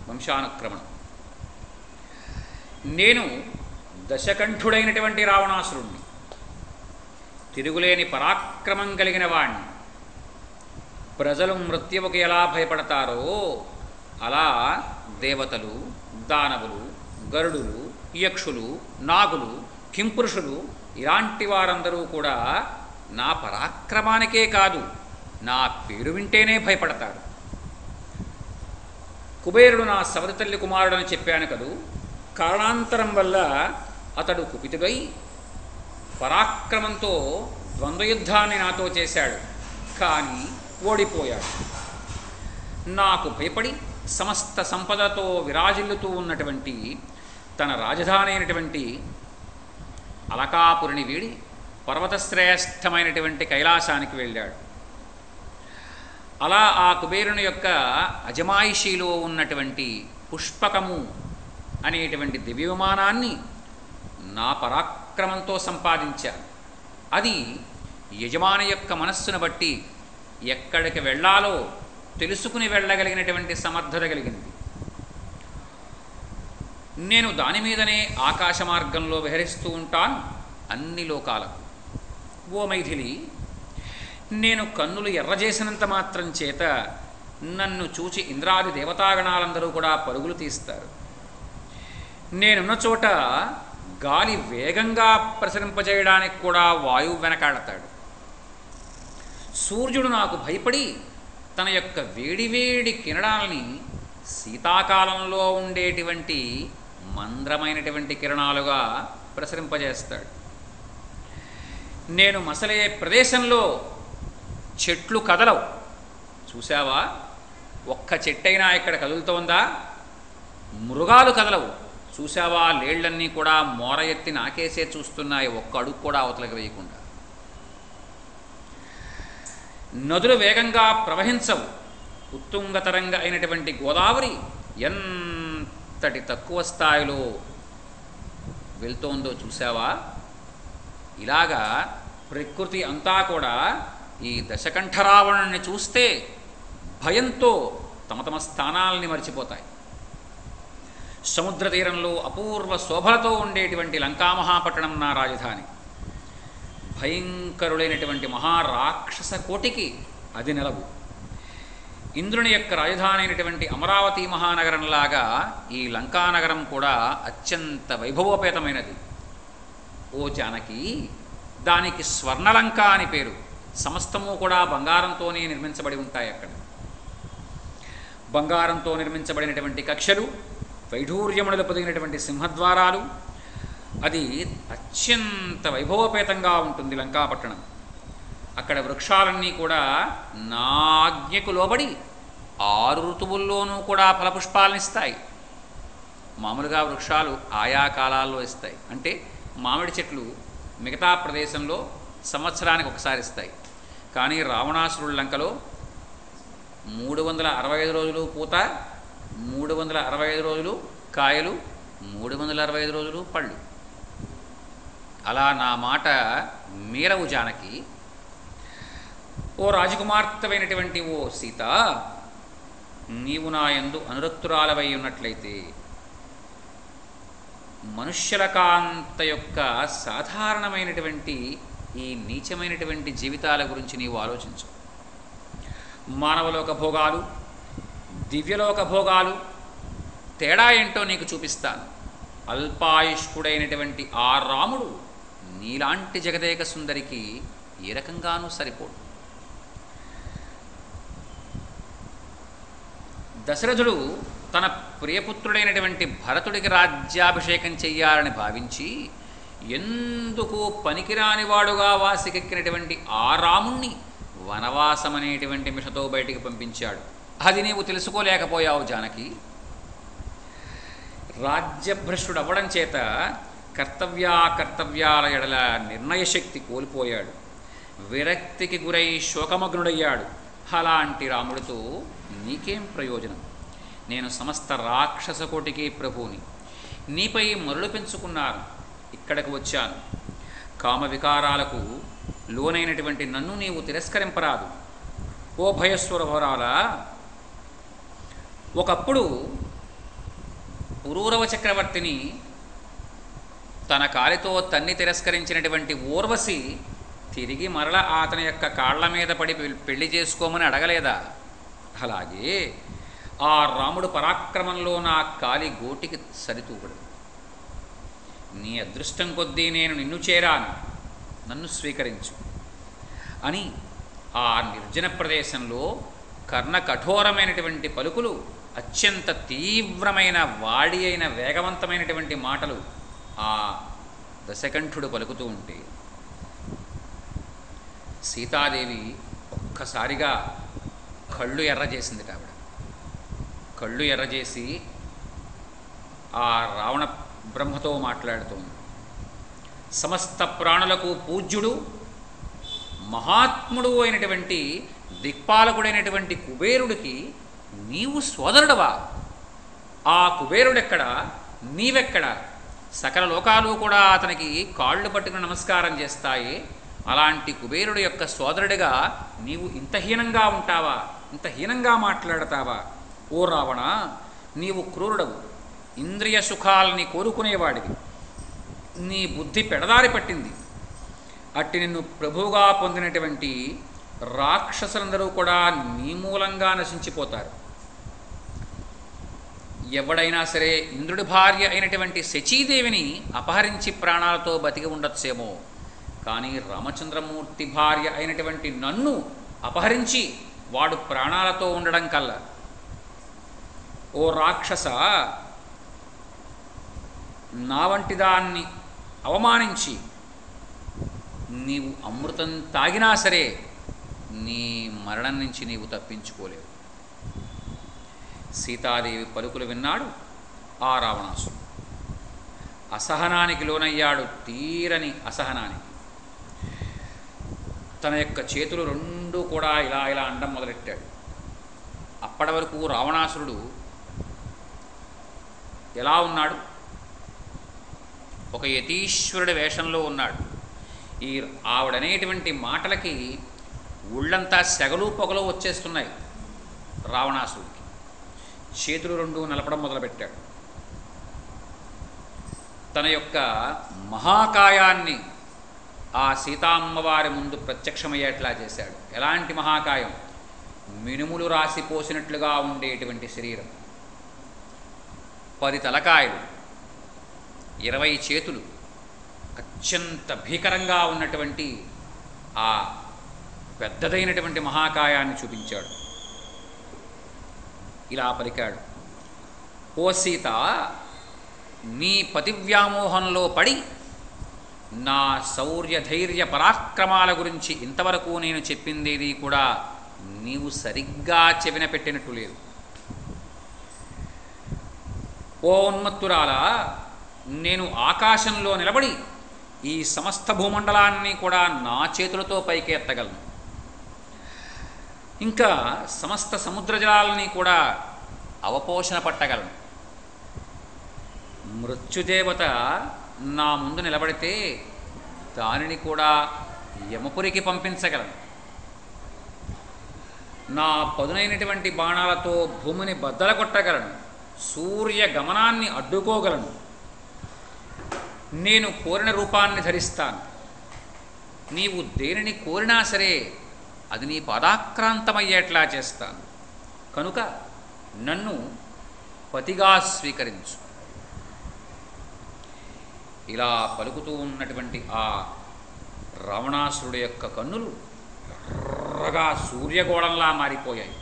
వంశానుక్రమణం. నేను దశకంఠుడైనటువంటి రావణాసురుణ్ణి, తిరుగులేని పరాక్రమం కలిగిన వాణ్ణి. ప్రజలు మృత్యువుకి ఎలా భయపడతారో అలా దేవతలు, దానవులు, గరుడులు, యక్షులు, నాగులు, కింపురుషులు ఇలాంటి వారందరూ కూడా నా పరాక్రమానికే కాదు, నా పేరు వింటేనే భయపడతారు. కుబేరుడు నా సవతి తల్లి కుమారుడని చెప్పాను కదూ, కారణాంతరం వల్ల అతడు కుపితుడై పరాక్రమంతో ద్వంద్వయుద్ధాన్ని నాతో చేశాడు, కానీ ఓడిపోయాడు. నాకు భయపడి సమస్త సంపదతో విరాజిల్లుతూ ఉన్నటువంటి తన రాజధాని అయినటువంటి అలకాపురిని వీడి పర్వతశ్రేష్టమైనటువంటి కైలాసానికి వెళ్ళాడు. అలా ఆ కుబేరుని యొక్క అజమాయిషీలో ఉన్నటువంటి పుష్పకము అనేటువంటి దివ్య విమానాన్ని నా పరాక్రమంతో సంపాదించాను. అది యజమాని యొక్క మనస్సును బట్టి ఎక్కడికి వెళ్ళాలో తెలుసుకుని వెళ్ళగలిగినటువంటి సమర్థత కలిగింది. నేను దాని మీదనే ఆకాశ మార్గంలో విహరిస్తూ ఉంటాను అన్ని లోకాలకు. ఓ మైథిలి, నేను కన్నులు ఎర్రజేసినంత మాత్రం చేత నన్ను చూచి ఇంద్రాది దేవతాగణాలందరూ కూడా పరుగులు తీస్తారు. నేనున్న చోట గాలి వేగంగా ప్రసరింపజేయడానికి కూడా వాయువు వెనకాడతాడు. సూర్యుడు నాకు భయపడి తన యొక్క వేడివేడి కిరణాలని శీతాకాలంలో ఉండేటువంటి మంద్రమైనటువంటి కిరణాలుగా ప్రసరింపజేస్తాడు. నేను మసలే ప్రదేశంలో చెట్లు కదలవు. చూసావా, ఒక్క చెట్టైనా ఇక్కడ కదులుతోందా? మృగాలు కదలవు. చూసావా, లేళ్లన్నీ కూడా మోర ఎత్తి నాకేసే చూస్తున్నాయి, ఒక్క అడుగు కూడా అవతలకు వేయకుండా. నదులు వేగంగా ప్రవహించవు. ఉత్తుంగతరంగ అయినటువంటి గోదావరి ఎంతటి తక్కువ స్థాయిలో వెళ్తోందో చూసావా. ఇలాగా ప్రకృతి అంతా కూడా ఈ దశకంఠరావణుని చూస్తే భయంతో తమ తమ స్థానాలని మర్చిపోతాయి. సముద్ర తీరంలో అపూర్వ శోభలతో ఉండేటువంటి లంకామహాపట్టణం నా రాజధాని. భయంకరుడైనటువంటి మహారాక్షస కోటికి అది నెలవు. ఇంద్రుని యొక్క రాజధాని అయినటువంటి అమరావతి మహానగరంలాగా ఈ లంకానగరం కూడా అత్యంత వైభవోపేతమైనది. ఓ జానకి, దానికి స్వర్ణలంక అని పేరు. సమస్తము కూడా బంగారంతోనే నిర్మించబడి ఉంటాయి. అక్కడ బంగారంతో నిర్మించబడినటువంటి కక్షలు, వైఢూర్యములు పొదిగినటువంటి సింహద్వారాలు, అది అత్యంత వైభవోపేతంగా ఉంటుంది లంకాపట్టణం. అక్కడ వృక్షాలన్నీ కూడా నా ఆజ్ఞకు లోబడి 6 ఋతువుల్లోనూ కూడా ఫలపుష్పాలనిస్తాయి. మామూలుగా వృక్షాలు ఆయా కాలాల్లో ఇస్తాయి. అంటే మామిడి చెట్లు మిగతా ప్రదేశంలో సంవత్సరానికి ఒకసారి ఇస్తాయి. కానీ రావణాసురుడి లంకలో 365 రోజులు పూత, 365 రోజులు కాయలు, 365 రోజులు పళ్ళు. అలా నా మాట మీరవు జానకి. ఓ రాజకుమార్తెవైనటువంటి ఓ సీత, నీవు నా యందు అనురక్తురాలవై ఉన్నట్లయితే మనుష్యుల కాంత యొక్క సాధారణమైనటువంటి ఈ నీచమైనటువంటి జీవితాల గురించి నీవు ఆలోచించు. మానవలోక భోగాలు, దివ్యలోక భోగాలు తేడా ఏంటో నీకు చూపిస్తాను. అల్పాయుష్కుడైనటువంటి ఆ రాముడు నీలాంటి జగదేక సుందరికి ఏ రకంగానూ సరిపోడు. దశరథుడు తన ప్రియపుత్రుడైనటువంటి భరతుడికి రాజ్యాభిషేకం చెయ్యాలని భావించి ఎందుకు పనికిరానివాడుగా వాసికెక్కినటువంటి ఆ రాముణ్ణి వనవాసం అనేటువంటి మిషతో బయటికి పంపించాడు. అది నీవు తెలుసుకోలేకపోయావు జానకి. రాజ్యభ్రష్టుడు అవ్వడం చేత కర్తవ్యాల ఎడల నిర్ణయశక్తి కోల్పోయాడు. విరక్తికి గురై శోకమగ్నుడయ్యాడు. అలాంటి రాముడితో నీకేం ప్రయోజనం? నేను సమస్త రాక్షస కోటికి ప్రభువుని. నీపై మరులు పెంచుకున్నాను, ఇక్కడికి వచ్చాను. కామ వికారాలకు లోనైనటువంటి నన్ను నీవు తిరస్కరింపరాదు. ఓ భయస్వరవరాలా, ఒకప్పుడు పురూరవ చక్రవర్తిని తన కాలితో తన్ని తిరస్కరించినటువంటి ఊర్వశి తిరిగి మరల అతని యొక్క కాళ్ల మీద పడి పెళ్లి చేసుకోమని అడగలేదా? అలాగే ఆ రాముడు పరాక్రమంలో నా కాలి గోటికి సరితూగడు. నీ అదృష్టం కొద్దీ నేను నిన్ను చేరాను, నన్ను స్వీకరించు అని ఆ నిర్జన ప్రదేశంలో కర్ణ కఠోరమైనటువంటి పలుకులు, అత్యంత తీవ్రమైన వాడి అయిన వేగవంతమైనటువంటి మాటలు ఆ దశకంఠుడు పలుకుతూ ఉంటే సీతాదేవి ఒక్కసారిగా కళ్ళు ఎర్రజేసింది. ఆవిడ కళ్ళు ఎర్రజేసి ఆ రావణ బ్రహ్మతో మాట్లాడుతోంది. సమస్త ప్రాణులకు పూజ్యుడు, మహాత్ముడు అయినటువంటి దిక్పాలకుడైనటువంటి కుబేరుడికి నీవు సోదరుడవా? ఆ కుబేరుడెక్కడ, నీవెక్కడ? సకల లోకాలు కూడా అతనికి కాళ్ళు పట్టుకుని నమస్కారం చేస్తాయి. అలాంటి కుబేరుడు యొక్క సోదరుడిగా నీవు ఇంత హీనంగా ఉంటావా? ఇంత హీనంగా మాట్లాడతావా? ఓ రావణ, నీవు క్రూరుడవు, ఇంద్రియ సుఖాలని కోరుకునేవాడివి. నీ బుద్ధి పెడదారి పట్టింది. అట్టి నిన్ను ప్రభువుగా పొందినటువంటి రాక్షసులందరూ కూడా నీ మూలంగా నశించిపోతారు. ఎవడైనా సరే ఇంద్రుడి భార్య అయినటువంటి శచీదేవిని అపహరించి ప్రాణాలతో బతికి ఉండొచ్చేమో, కానీ రామచంద్రమూర్తి భార్య అయినటువంటి నన్ను అపహరించి వాడు ప్రాణాలతో ఉండడం కల్లా, ఓ రాక్షస, నా వంటి దాన్ని అవమానించి నీవు అమృతం తాగినా సరే నీ మరణం నుంచి నీవు తప్పించుకోలేవు. సీతాదేవి పలుకులు విన్నాడు ఆ రావణాసుడు. అసహనానికి లోనయ్యాడు, తీరని అసహనానికి. తన యొక్క చేతులు రెండూ కూడా ఇలా ఇలా అండం మొదలెట్టాడు. అప్పటి వరకు రావణాసురుడు ఎలా ఉన్నాడు? ఒక యతీశ్వరుడి వేషంలో ఉన్నాడు. ఈ ఆవిడనేటువంటి మాటలకి ఒళ్ళంతా సెగలు పొగలు వచ్చేస్తున్నాయి రావణాసురుడికి. చేతులు రెండు నలపడం మొదలుపెట్టాడు. తన యొక్క మహాకాయాన్ని ఆ సీతామ్మవారి ముందు ప్రత్యక్షమయ్యేట్లా చేశాడు. ఎలాంటి మహాకాయం? మినుములు రాసిపోసినట్లుగా ఉండేటువంటి శరీరం, 10 తలకాయలు, 20 చేతులు, అత్యంత భీకరంగా ఉన్నటువంటి ఆ పెద్దదైనటువంటి మహాకాయాన్ని చూపించాడు. ఇలా పలికాడు, ఓ సీత, నీ పతివ్యామోహంలో పడి నా శౌర్య ధైర్య పరాక్రమాల గురించి ఇంతవరకు నేను చెప్పిందేది కూడా నీవు సరిగ్గా చెవిన పెట్టినట్టు లేదు. ఓ ఉన్మత్తురాలా, నేను ఆకాశంలో నిలబడి ఈ సమస్త భూమండలాన్ని కూడా నా చేతులతో పైకి ఎత్తగలను. ఇంకా సమస్త సముద్ర జలాలని కూడా అవపోషణ పట్టగలను. మృత్యుదేవత నా ముందు నిలబడితే దానిని కూడా యమపురికి పంపించగలను. నా పదునైనటువంటి బాణాలతో భూమిని బద్దల కొట్టగలను. సూర్య గమనాన్ని అడ్డుకోగలను. నేను కోరిన రూపాన్ని ధరిస్తాను. నీవు దేనిని కోరినా సరే అది నీ పాదాక్రాంతమయ్యేట్లా చేస్తాను. కనుక నన్ను పతిగా స్వీకరించు. ఇలా పలుకుతూ ఉన్నటువంటి ఆ రావణాసురుడు యొక్క కన్నులు ఎర్రగా సూర్యగోళంలా మారిపోయాయి.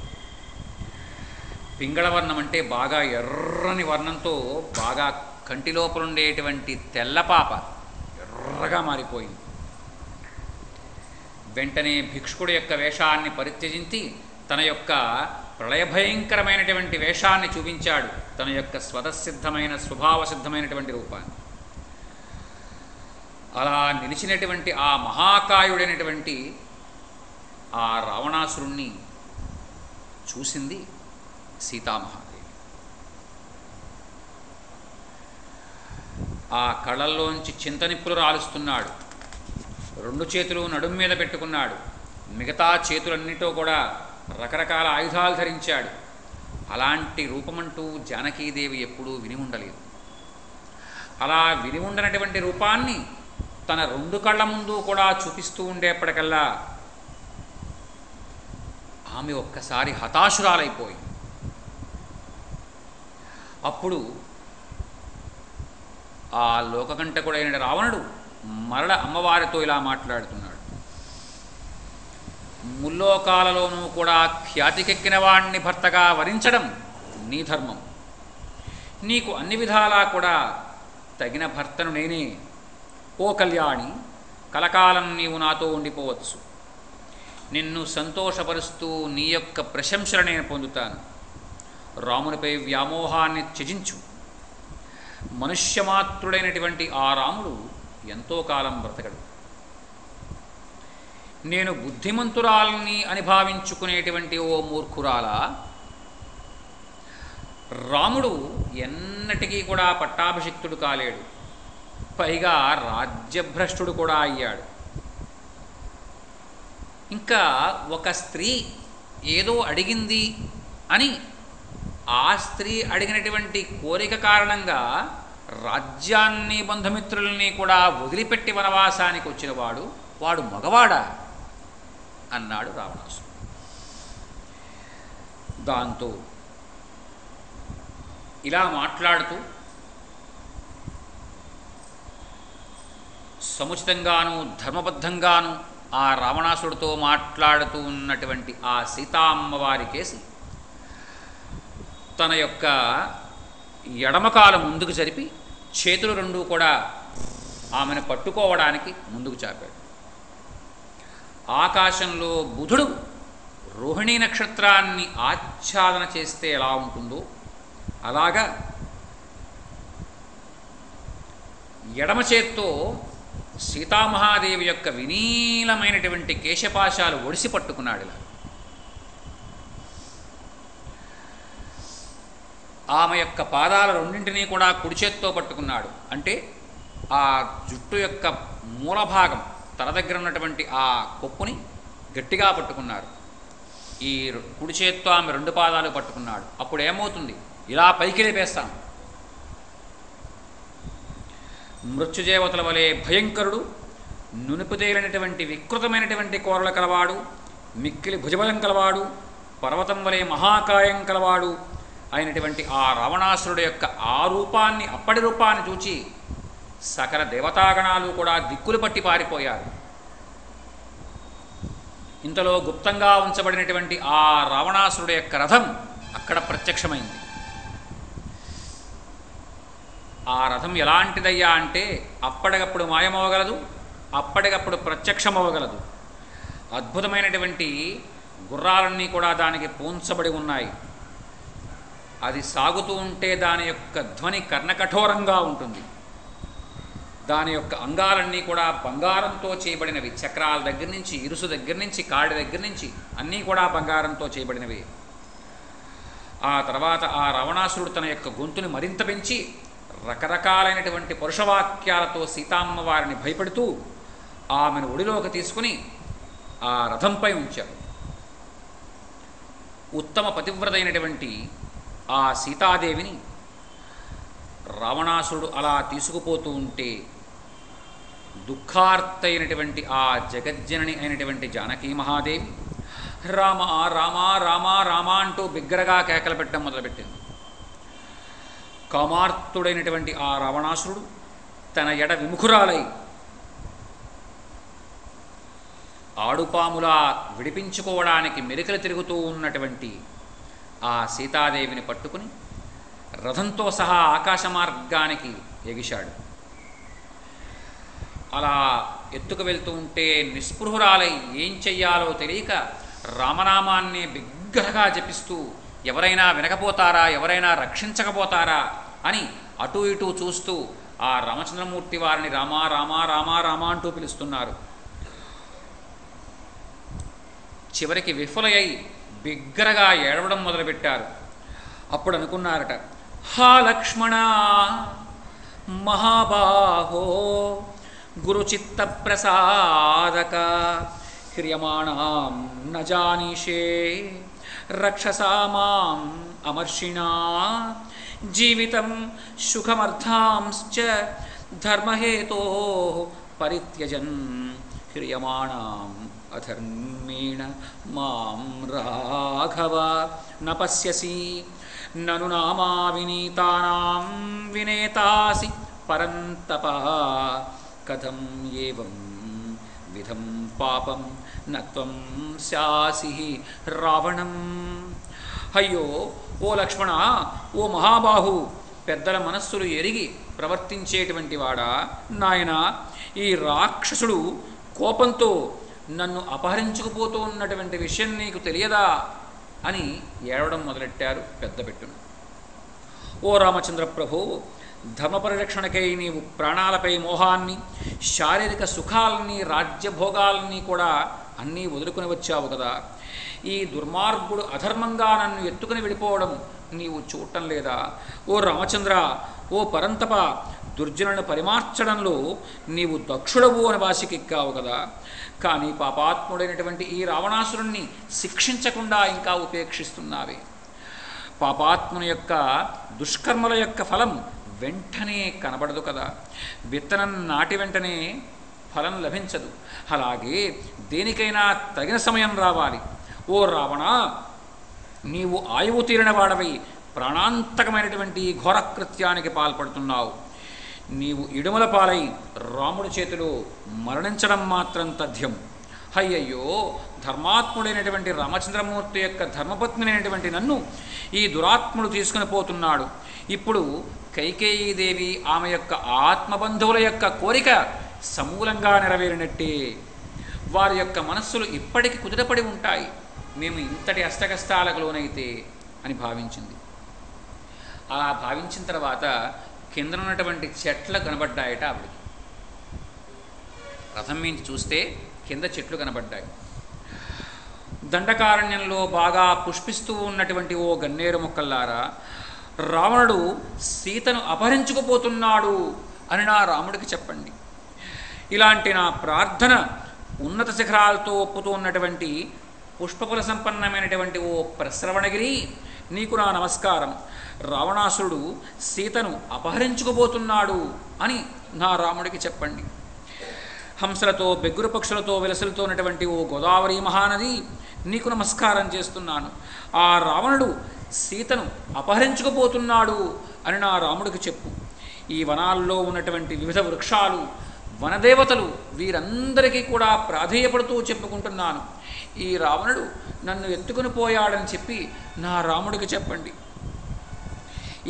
పింగళవర్ణం అంటే బాగా ఎర్రని వర్ణంతో బాగా కంటి లోపలుండేటువంటి తెల్లపాప ఎర్రగా మారిపోయింది. వెంటనే భిక్షుకుడి యొక్క వేషాన్ని పరిత్యజించి తన యొక్క ప్రళయభయంకరమైనటువంటి వేషాన్ని చూపించాడు, తన యొక్క స్వతసిద్ధమైన స్వభావసిద్ధమైనటువంటి రూపాన్ని. అలా నిలిచినటువంటి ఆ మహాకాయుడైనటువంటి ఆ రావణాసురుణ్ణి చూసింది సీతామహాదేవి. ఆ కళ్ళల్లోంచి చింతనిప్పులు రాలుస్తున్నాడు, 2 చేతులు నడుం మీద పెట్టుకున్నాడు, మిగతా చేతులన్నిటో కూడా రకరకాల ఆయుధాలు ధరించాడు. అలాంటి రూపమంటూ జానకీదేవి ఎప్పుడూ విని ఉండలేదు. అలా విని ఉండనటువంటి రూపాన్ని తన 2 కళ్ళ ముందు కూడా చూపిస్తూ ఉండేప్పటికల్లా ఆమె ఒక్కసారి హతాశురాలైపోయింది. అప్పుడు ఆ లోకకంటకుడైన రావణుడు మరల అమ్మవారితో ఇలా మాట్లాడుతున్నాడు. ముల్లోకాలలోనూ కూడా ఖ్యాతికెక్కిన వాణ్ణి భర్తగా వరించడం నీ ధర్మం. నీకు అన్ని విధాలా కూడా తగిన భర్తను నేనే. ఓ కళ్యాణి, కలకాలం నీవు నాతో ఉండిపోవచ్చు. నిన్ను సంతోషపరుస్తూ నీ యొక్క ప్రశంసలు నేను పొందుతాను. రామునిపై వ్యామోహాన్ని త్యజించు. మనుష్యమాత్రుడైనటువంటి ఆ రాముడు ఎంతో కాలం బ్రతకడు. నేను బుద్ధిమంతురాల్ని అని భావించుకునేటువంటి ఓ మూర్ఖురాలా, రాముడు ఎన్నటికీ కూడా పట్టాభిషిక్తుడు కాలేడు, పైగా రాజ్యభ్రష్టుడు కూడా అయ్యాడు. ఇంకా ఒక స్త్రీ ఏదో అడిగింది అని ఆ స్త్రీ అడిగినటువంటి కోరిక కారణంగా రాజ్యాన్ని బంధుమిత్రుల్ని కూడా వదిలిపెట్టి వనవాసానికి వచ్చినవాడు వాడు మగవాడా అన్నాడు రావణాసురుడు. దాంతో ఇలా మాట్లాడుతూ సముచితంగాను ధర్మబద్ధంగాను ఆ రావణాసురుడితో మాట్లాడుతూ ఉన్నటువంటి ఆ సీతామ్మవారి కేసి తన యొక్క ఎడమకాలు ముందుకు జరిపి చేతులు 2 కూడా ఆమెను పట్టుకోవడానికి ముందుకు చాపాడు. ఆకాశంలో బుధుడు రోహిణీ నక్షత్రాన్ని ఆచ్ఛాదన చేస్తే ఎలా ఉంటుందో అలాగా ఎడమ చేత్తో సీతామహాదేవి యొక్క వినీలమైనటువంటి కేశపాశాలు ఒడిసి పట్టుకున్నాడు. ఇలా ఆమె యొక్క పాదాల 2 కూడా కుడి చేత్తో పట్టుకున్నాడు. అంటే ఆ జుట్టు యొక్క మూల భాగం తల దగ్గర ఉన్నటువంటి ఆ కొప్పుని గట్టిగా పట్టుకున్నారు. ఈ కుడి చేత్తో ఆమె 2 పాదాలు పట్టుకున్నాడు. అప్పుడు ఏమవుతుంది, ఇలా పైకి లేపేస్తాం. మృత్యుదేవతల వలె భయంకరుడు, నునుపుతేలినటువంటి వికృతమైనటువంటి కోరలు కలవాడు, మిక్కిలి భుజబలం కలవాడు, పర్వతం వలె మహాకాయం కలవాడు అయినటువంటి ఆ రావణాసురుడు యొక్క ఆ రూపాన్ని, అప్పటి రూపాన్ని చూచి సకల దేవతాగణాలు కూడా దిక్కులు పట్టి పారిపోయారు. ఇంతలో గుప్తంగా ఉంచబడినటువంటి ఆ రావణాసురుడు యొక్క రథం అక్కడ ప్రత్యక్షమైంది. ఆ రథం ఎలాంటిదయ్యా అంటే అప్పటికప్పుడు మాయమవగలదు, అప్పటికప్పుడు ప్రత్యక్షమవగలదు. అద్భుతమైనటువంటి గుర్రాలన్నీ కూడా దానికి పూంచబడి ఉన్నాయి. అది సాగుతూ ఉంటే దాని యొక్క ధ్వని కర్ణకఠోరంగా ఉంటుంది. దాని యొక్క అంగాలన్నీ కూడా బంగారంతో చేయబడినవి. చక్రాల దగ్గర నుంచి, ఇరుసు దగ్గర నుంచి, కాడి దగ్గర నుంచి అన్నీ కూడా బంగారంతో చేయబడినవి. ఆ తర్వాత ఆ రావణాసురుడు తన యొక్క గొంతుని మరింత పెంచి రకరకాలైనటువంటి పురుషవాక్యాలతో సీతామ్మ వారిని భయపెడుతూ ఆమెను ఒడిలోకి తీసుకుని ఆ రథంపై ఉంచాడు. ఉత్తమ పతివ్రతైనటువంటి ఆ సీతాదేవిని రావణాసురుడు అలా తీసుకుపోతూ ఉంటే దుఃఖార్తైనటువంటి ఆ జగజ్జనని అయినటువంటి జానకీ మహాదేవి రామ రామ రామ రామ అంటూ బిగ్గరగా కేకలు పెట్టడం మొదలుపెట్టింది. కామార్తుడైనటువంటి ఆ రావణాసురుడు తన ఎడ విముఖురాలై ఆడుపాములా విడిపించుకోవడానికి మెలికలు తిరుగుతూ ఉన్నటువంటి ఆ సీతాదేవిని పట్టుకుని రథంతో సహా ఆకాశ మార్గానికి ఎగిశాడు. అలా ఎత్తుకు వెళ్తూ ఉంటే నిస్పృహురాలై ఏం చెయ్యాలో తెలియక రామనామాన్ని బిగ్గరగా జపిస్తూ ఎవరైనా వినకపోతారా, ఎవరైనా రక్షించకపోతారా అని అటు ఇటు చూస్తూ ఆ రామచంద్రమూర్తి వారిని రామా రామా రామా రామా అంటూ పిలుస్తున్నారు. చివరికి విఫలయ్యి బిగ్గరగా ఏడవడం మొదలుపెట్టారు. అప్పుడు అనుకున్నారట, హా లక్ష్మణ మహాబాహో గురుచిత్త ప్రసాదక హ్రియమాణాం న జానీషే రక్షసా మాం అమర్షిణా జీవితం సుఖమర్థాంశ్చ ధర్మహేతో పరిత్యజన్ హ్రియమాణాం అధర్మేణ మాం రాఘవ న పశ్యసి నను నామా వినీతానాం వినేతాసి పరంతప కథం ఏవం విధం పాపం నత్వం శాసి రావణం. అయ్యో ఓ లక్ష్మణ, ఓ మహాబాహు, పెద్దల మనస్సులు ఎరిగి ప్రవర్తించేటువంటి వాడా నాయన, ఈ రాక్షసుడు కోపంతో నన్ను అపహరించుకుపోతూ ఉన్నటువంటి విషయం నీకు తెలియదా అని ఏడవడం మొదలెట్టారు పెద్ద పెట్టును. ఓ రామచంద్ర ప్రభు, ధర్మ పరిరక్షణకై నీవు ప్రాణాలపై మోహాన్ని, శారీరక సుఖాలని, రాజ్యభోగాల్ని కూడా అన్నీ వదులుకుని వచ్చావు కదా. ఈ దుర్మార్గుడు అధర్మంగా నన్ను ఎత్తుకుని వెళ్ళిపోవడం నీవు చూడటం లేదా? ఓ రామచంద్ర, ఓ పరంతప, దుర్జనులను పరిమార్చడంలో నీవు దక్షుడవు అని భాషకెక్కావు కదా. కానీ పాపాత్ముడైనటువంటి ఈ రావణాసురుణ్ణి శిక్షించకుండా ఇంకా ఉపేక్షిస్తున్నావే. పాపాత్ముని యొక్క దుష్కర్మల యొక్క ఫలం వెంటనే కనబడదు కదా. విత్తనం నాటి వెంటనే ఫలం లభించదు. అలాగే దేనికైనా తగిన సమయం రావాలి. ఓ రావణ, నీవు ఆయువు తీరిన వాడవై ప్రాణాంతకమైనటువంటి ఘోరకృత్యానికి పాల్పడుతున్నావు. నీవు ఇడుమల పాలై రాముడి చేతిలో మరణించడం మాత్రం తథ్యం. అయ్యయ్యో, ధర్మాత్ముడైనటువంటి రామచంద్రమూర్తి యొక్క ధర్మపత్నినైనటువంటి నన్ను ఈ దురాత్ముడు తీసుకుని పోతున్నాడు. ఇప్పుడు కైకేయీదేవి ఆమె యొక్క ఆత్మబంధువుల యొక్క కోరిక సమూలంగా నెరవేరినట్టే. వారి యొక్క మనస్సులు ఇప్పటికి కుదుటపడి ఉంటాయి, మేము ఇంతటి అష్టకష్టాలకు లోనైతే అని భావించింది. అలా భావించిన తర్వాత కిందనున్నటువంటి చెట్లు కనబడ్డాయట ఆవిడికి. రథం మించి చూస్తే కింద చెట్లు కనబడ్డాయి. దండకారణ్యంలో బాగా పుష్పిస్తూ ఉన్నటువంటి ఓ గన్నేరు మొక్కల్లారా, రావణుడు సీతను అపహరించుకుపోతున్నాడు అని నా రాముడికి చెప్పండి. ఇలాంటి నా ప్రార్థన ఉన్నత శిఖరాలతో ఒప్పుతూ ఉన్నటువంటి పుష్పఫల సంపన్నమైనటువంటి ఓ ప్రశ్రవణగిరి, నీకు నా నమస్కారం. రావణాసురుడు సీతను అపహరించుకుపోతున్నాడు అని నా రాముడికి చెప్పండి. హంసలతో, బెగ్గురు పక్షులతో విలసులతో ఉన్నటువంటి ఓ గోదావరి మహానది, నీకు నమస్కారం చేస్తున్నాను. ఆ రావణుడు సీతను అపహరించుకుపోతున్నాడు అని నా రాముడికి చెప్పు. ఈ వనాల్లో ఉన్నటువంటి వివిధ వృక్షాలు, వనదేవతలు, వీరందరికీ కూడా ప్రాధేయపడుతూ చెప్పుకుంటున్నాను, ఈ రావణుడు నన్ను ఎత్తుకుని పోయాడని చెప్పి నా రాముడికి చెప్పండి.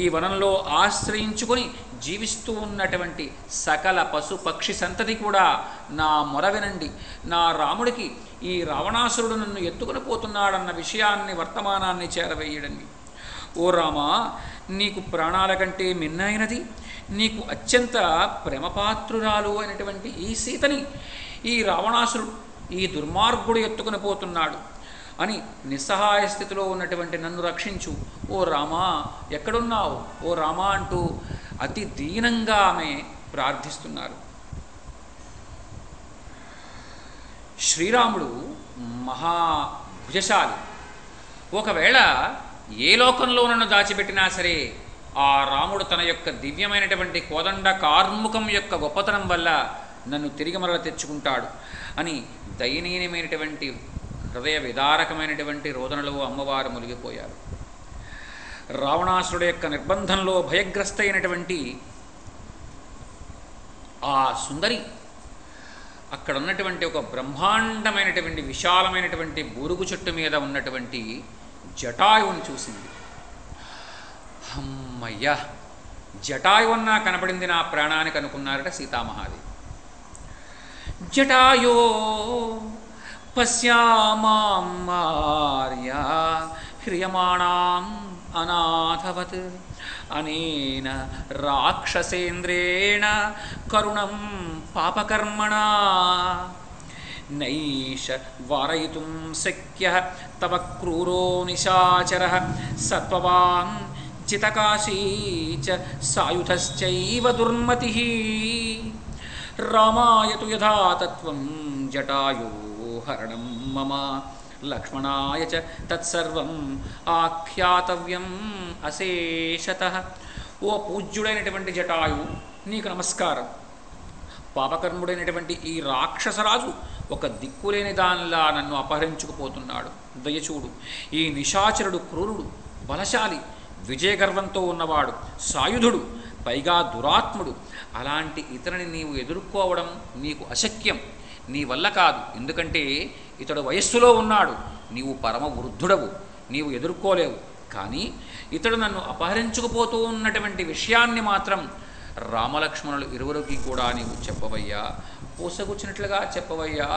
ఈ వనంలో ఆశ్రయించుకొని జీవిస్తూ ఉన్నటువంటి సకల పశు పక్షి సంతతి కూడా నా మొర వినండి. నా రాముడికి ఈ రావణాసురుడు నన్ను ఎత్తుకుని పోతున్నాడన్న విషయాన్ని, వర్తమానాన్ని చేరవేయడండి. ఓ రామా, నీకు ప్రాణాల కంటే మిన్నైనది, నీకు అత్యంత ప్రేమపాత్రురాలు అయినటువంటి ఈ సీతని ఈ రావణాసురుడు, ఈ దుర్మార్గుడు ఎత్తుకుని పోతున్నాడు అని నిస్సహాయ స్థితిలో ఉన్నటువంటి నన్ను రక్షించు. ఓ రామా, ఎక్కడున్నావు ఓ రామా అంటూ అతి దీనంగా ఆమె ప్రార్థిస్తున్నారు. శ్రీరాముడు మహాభుజశాలి. ఒకవేళ ఏ లోకంలో నన్ను దాచిపెట్టినా సరే ఆ రాముడు తన యొక్క దివ్యమైనటువంటి కోదండ కార్ముకం యొక్క గొప్పతనం వల్ల నన్ను తిరిగి మరల తెచ్చుకుంటాడు అని దయనీయమైనటువంటి హృదయ విదారకమైనటువంటి రోదనలో అమ్మవారు మునిగిపోయారు. రావణాసురుడు యొక్క నిర్బంధంలో భయగ్రస్త అయినటువంటి ఆ సుందరి అక్కడ ఉన్నటువంటి ఒక బ్రహ్మాండమైనటువంటి విశాలమైనటువంటి బూరుగు చెట్టు మీద ఉన్నటువంటి జటాయువుని చూసింది. అమ్మయ్యా, జటాయువన్నా కనపడింది నా ప్రాణానికి అనుకున్నారట సీతామహాదేవి. జటాయో పశ్యామాం మార్య హ్రియమాణాం అనాథవత్ అనేన రాక్షసేంద్రేణ కరుణం పాపకర్మణా నైష వారయితుం శక్యః తవ క్రూరో నిశాచరః సత్వవాన్ చితకాశీ చ సాయుధశ్చైవ దుర్మతిః రామాయ తు యథా తత్వం జటాయో హరణం మమ లక్ష్మణాయ చ తత్సర్వం ఆఖ్యాతవ్యం అశేషతః. ఓ పూజ్యుడైనటువంటి జటాయు, నీకు నమస్కారం. పాపకర్ముడైనటువంటి ఈ రాక్షసరాజు ఒక దిక్కులేని దానిలా నన్ను అపహరించుకుపోతున్నాడు. దయచూడు. ఈ నిశాచరుడు క్రూరుడు, బలశాలి, విజయగర్వంతో ఉన్నవాడు, సాయుధుడు, పైగా దురాత్ముడు. అలాంటి ఇతరుని నీవు ఎదుర్కోవడం నీకు అశక్యం, నీ వల్ల కాదు. ఎందుకంటే ఇతడు వయస్సులో ఉన్నాడు, నీవు పరమ వృద్ధుడవు, నీవు ఎదుర్కోలేవు. కానీ ఇతడు నన్ను అపహరించుకుపోతూ ఉన్నటువంటి విషయాన్ని మాత్రం రామలక్ష్మణులు ఇరువురికి కూడా నీవు చెప్పవయ్యా, పూసగుచ్చినట్లుగా చెప్పవయ్యా.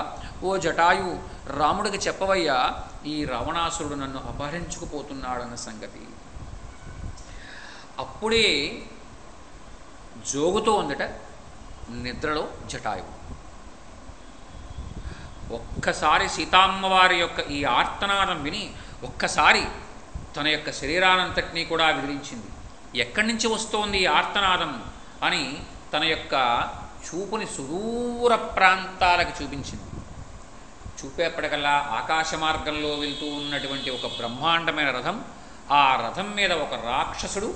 ఓ జటాయు, రాముడికి చెప్పవయ్యా, ఈ రావణాసురుడు నన్ను అపహరించుకుపోతున్నాడన్న సంగతి. అప్పుడే జోగుతూ ఉందట నిద్రలో జటాయువు. ఒక్కసారి సీతామ్మవారి యొక్క ఈ ఆర్తనాదం విని ఒక్కసారి తన యొక్క శరీరానంతటినీ కూడా విదిలించింది. ఎక్కడి నుంచి వస్తోంది ఈ ఆర్తనాదం అని తన యొక్క చూపుని సుదూర ప్రాంతాలకు చూపించింది. చూపేప్పటికల్లా ఆకాశ మార్గంలో వెళ్తూ ఉన్నటువంటి ఒక బ్రహ్మాండమైన రథం, ఆ రథం మీద ఒక రాక్షసుడు,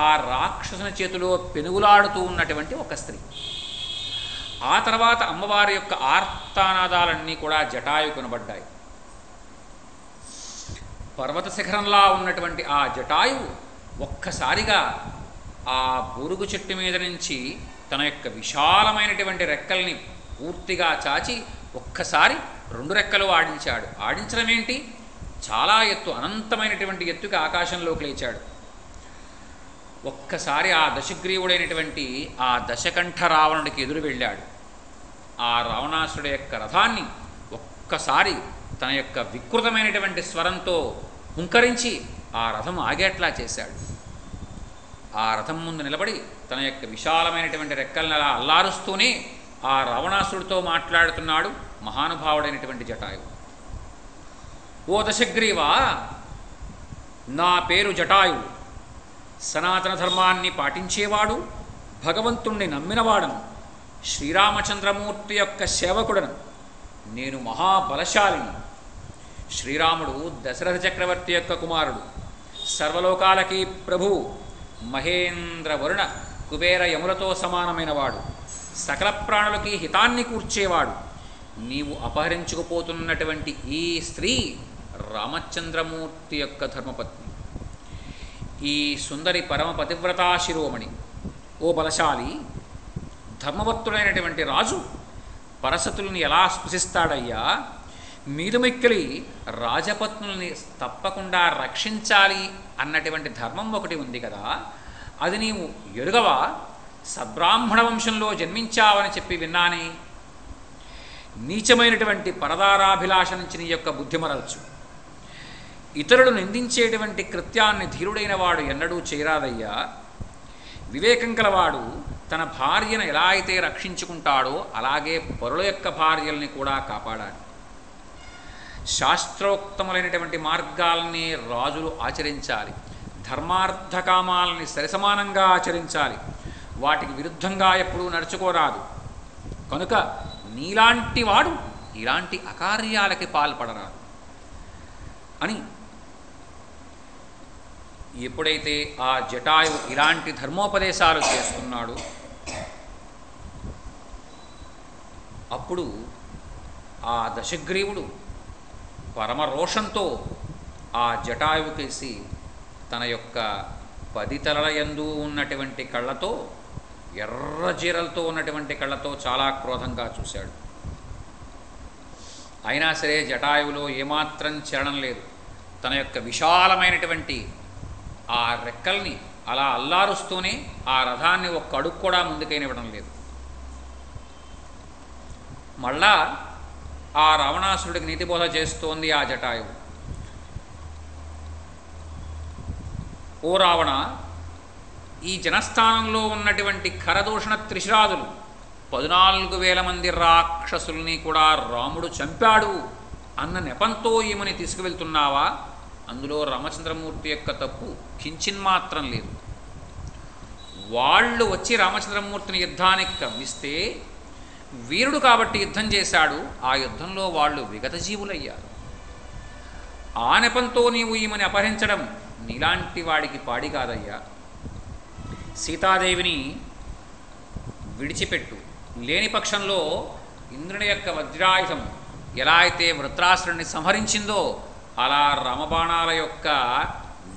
ఆ రాక్షసుని చేతిలో పెనుగులాడుతూ ఉన్నటువంటి ఒక స్త్రీ. ఆ తర్వాత అమ్మవారి యొక్క ఆర్తనాదాలన్నీ కూడా జటాయు కనబడ్డాయి. పర్వత శిఖరంలా ఉన్నటువంటి ఆ జటాయువు ఒక్కసారిగా ఆ బూరుగు చెట్టు మీద నుంచి తన యొక్క విశాలమైనటువంటి రెక్కల్ని పూర్తిగా చాచి ఒక్కసారి రెండు రెక్కలు ఆడించాడు. ఆడించడం ఏంటి? చాలా ఎత్తు, అనంతమైనటువంటి ఎత్తుకి ఆకాశంలోకి లేచాడు. ఒక్కసారి ఆ దశగ్రీవుడైనటువంటి ఆ దశకంఠ రావణుడికి ఎదురు వెళ్ళాడు. ఆ రావణాసురుడి యొక్క రథాన్ని ఒక్కసారి తన యొక్క వికృతమైనటువంటి స్వరంతో హుంకరించి ఆ రథం ఆగేట్లా చేశాడు. ఆ రథం ముందు నిలబడి తన యొక్క విశాలమైనటువంటి రెక్కలను అలా అల్లారుస్తూనే ఆ రావణాసురుడితో మాట్లాడుతున్నాడు మహానుభావుడైనటువంటి జటాయువు. ఓ దశగ్రీవా, నా పేరు జటాయువు. సనాతన ధర్మాన్ని పాటించేవాడు, భగవంతుణ్ణి నమ్మినవాడను, శ్రీరామచంద్రమూర్తి యొక్క సేవకుడను. నేను మహాబలశాలిని. శ్రీరాముడు దశరథ చక్రవర్తి యొక్క కుమారుడు, సర్వలోకాలకి ప్రభువు, మహేంద్ర వరుణ కుబేర యములతో సమానమైనవాడు, సకల ప్రాణులకి హితాన్ని కూర్చేవాడు. నీవు అపహరించుకుపోతున్నటువంటి ఈ స్త్రీ రామచంద్రమూర్తి యొక్క ధర్మపత్ని. ఈ సుందరి పరమ పతివ్రతా శిరోమణి. ఓ బలశాలి, ధర్మభక్తుడైనటువంటి రాజు పరసతుల్ని ఎలా స్పృశిస్తాడయ్యా? మీదుమిక్కిలి రాజపత్నుల్ని తప్పకుండా రక్షించాలి అన్నటువంటి ధర్మం ఒకటి ఉంది కదా, అది నీవు ఎరుగవా? సద్బ్రాహ్మణ వంశంలో జన్మించావని చెప్పి విన్నానే. నీచమైనటువంటి పరదారాభిలాష నుంచి నీ యొక్క బుద్ధి మరల్చు. ఇతరులు నిందించేటువంటి కృత్యాన్ని ధీరుడైన వాడు ఎన్నడూ చేయరాదయ్యా. వివేకం కలవాడు తన భార్యను ఎలా అయితే రక్షించుకుంటాడో అలాగే పరుల యొక్క భార్యల్ని కూడా కాపాడాలి. శాస్త్రోక్తములైనటువంటి మార్గాల్ని రాజులు ఆచరించాలి. ధర్మార్థకామాలని సరిసమానంగా ఆచరించాలి. వాటికి విరుద్ధంగా ఎప్పుడూ నడుచుకోరాదు. కనుక నీలాంటి వాడు ఇలాంటి అకార్యాలకి పాల్పడరాదు అని ఎప్పుడైతే ఆ జటాయువు ఇలాంటి ధర్మోపదేశాలు చేస్తున్నాడు, అప్పుడు ఆ దశగ్రీవుడు పరమరోషంతో ఆ జటాయువుకేసి తన యొక్క 10 తలల యందు ఉన్నటువంటి కళ్ళతో, ఎర్ర జీరలతో ఉన్నటువంటి కళ్ళతో చాలా క్రోధంగా చూశాడు. అయినా సరే జటాయువులో ఏమాత్రం చలనం లేదు. తన యొక్క విశాలమైనటువంటి ఆ రెక్కల్ని అలా అల్లారుస్తూనే ఆ రథాన్ని ఒక్క అడుగు కూడా ముందుకైనివ్వడం లేదు. మళ్ళా ఆ రావణాసురుడికి నీతిబోధ చేస్తోంది ఆ జటాయువు. ఓ రావణ, ఈ జనస్థానంలో ఉన్నటువంటి ఖరదూషణ త్రిశిరాదులు 14,000 మంది రాక్షసుల్ని కూడా రాముడు చంపాడు అన్న నెపంతో ఈమెని తీసుకువెళ్తున్నావా? అందులో రామచంద్రమూర్తి యొక్క తప్పు కించిన్మాత్రం లేదు. వాళ్ళు వచ్చి రామచంద్రమూర్తిని యుద్ధానికి కవ్విస్తే వీరుడు కాబట్టి యుద్ధం చేశాడు. ఆ యుద్ధంలో వాళ్ళు విగతజీవులయ్యారు. ఆ నెపంతో నీవు ఈమెని అపహరించడం నీలాంటి వాడికి పాడి కాదయ్యా. సీతాదేవిని విడిచిపెట్టు. లేని పక్షంలో ఇంద్రుని యొక్క వజ్రాయుధం ఎలా అయితే వృత్రాసురుణ్ణి సంహరించిందో అలా రామబాణాల యొక్క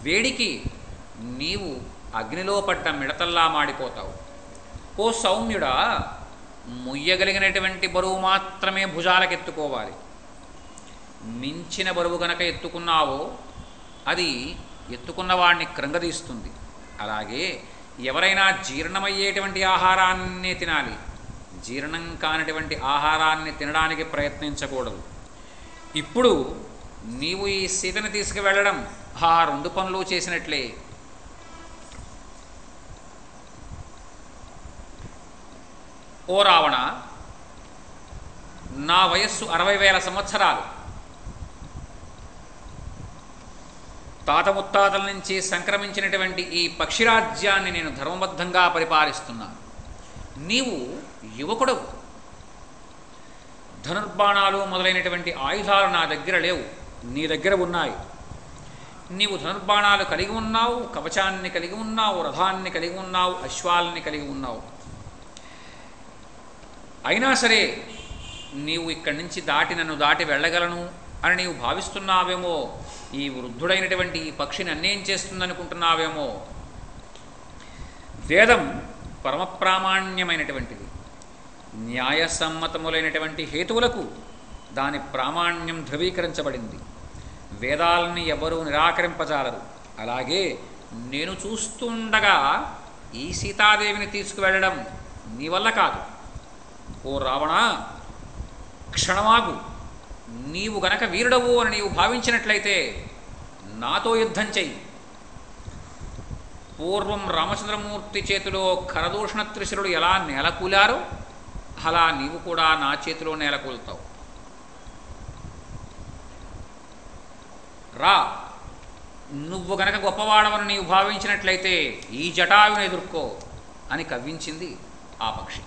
వేడికి నీవు అగ్నిలో పడ్డ మిడతల్లా మాడిపోతావు. ఓ సౌమ్యుడా, ముయ్యగలిగినటువంటి బరువు మాత్రమే భుజాలకెత్తుకోవాలి. మించిన బరువు గనక ఎత్తుకున్నావో అది ఎత్తుకున్నవాడిని కృంగదీస్తుంది. అలాగే ఎవరైనా జీర్ణమయ్యేటువంటి ఆహారాన్ని తినాలి, జీర్ణం కానటువంటి ఆహారాన్ని తినడానికి ప్రయత్నించకూడదు. ఇప్పుడు నీవు ఈ సీతను తీసుకువెళ్ళడం ఆ 2 పనులు చేసినట్లే. ఓ రావణ, నా వయస్సు 60,000 సంవత్సరాలు. తాత ముత్తాతల నుంచి సంక్రమించినటువంటి ఈ పక్షిరాజ్యాన్ని నేను ధర్మబద్ధంగా పరిపాలిస్తున్నాను. నీవు యువకుడవు. ధనుర్బాణాలు మొదలైనటువంటి ఆయుధాలు నా దగ్గర లేవు, నీ దగ్గర ఉన్నాయి. నీవు ధనుర్బాణాలు కలిగి ఉన్నావు, కవచాన్ని కలిగి ఉన్నావు, రథాన్ని కలిగి ఉన్నావు, అశ్వాల్ని కలిగి ఉన్నావు. అయినా సరే నీవు ఇక్కడి నుంచి నన్ను దాటి వెళ్ళగలను అని నీవు భావిస్తున్నావేమో. ఈ వృద్ధుడైనటువంటి ఈ పక్షిని అన్నేం చేస్తుందనుకుంటున్నావేమో. వేదం పరమప్రామాణ్యమైనటువంటిది. న్యాయసమ్మతములైనటువంటి హేతువులకు దాని ప్రామాణ్యం ధృవీకరించబడింది. వేదాలని ఎవరూ నిరాకరింపజాలరు. అలాగే నేను చూస్తుండగా ఈ సీతాదేవిని తీసుకువెళ్ళడం నీ వల్ల కాదు. ఓ రావణ, క్షణమాగు. నీవు గనక వీరుడవు అని నీవు భావించినట్లయితే నాతో యుద్ధం చెయ్యి. పూర్వం రామచంద్రమూర్తి చేతిలో ఖరదూషణ త్రిశిరుడు ఎలా నేలకూలారో అలా నీవు కూడా నా చేతిలో నేలకూలుతావు. రా, నువ్వు గనక గొప్పవాడవని నీవు భావించినట్లయితే ఈ జటాయువును ఎదుర్కో అని కవ్వించింది ఆ పక్షి.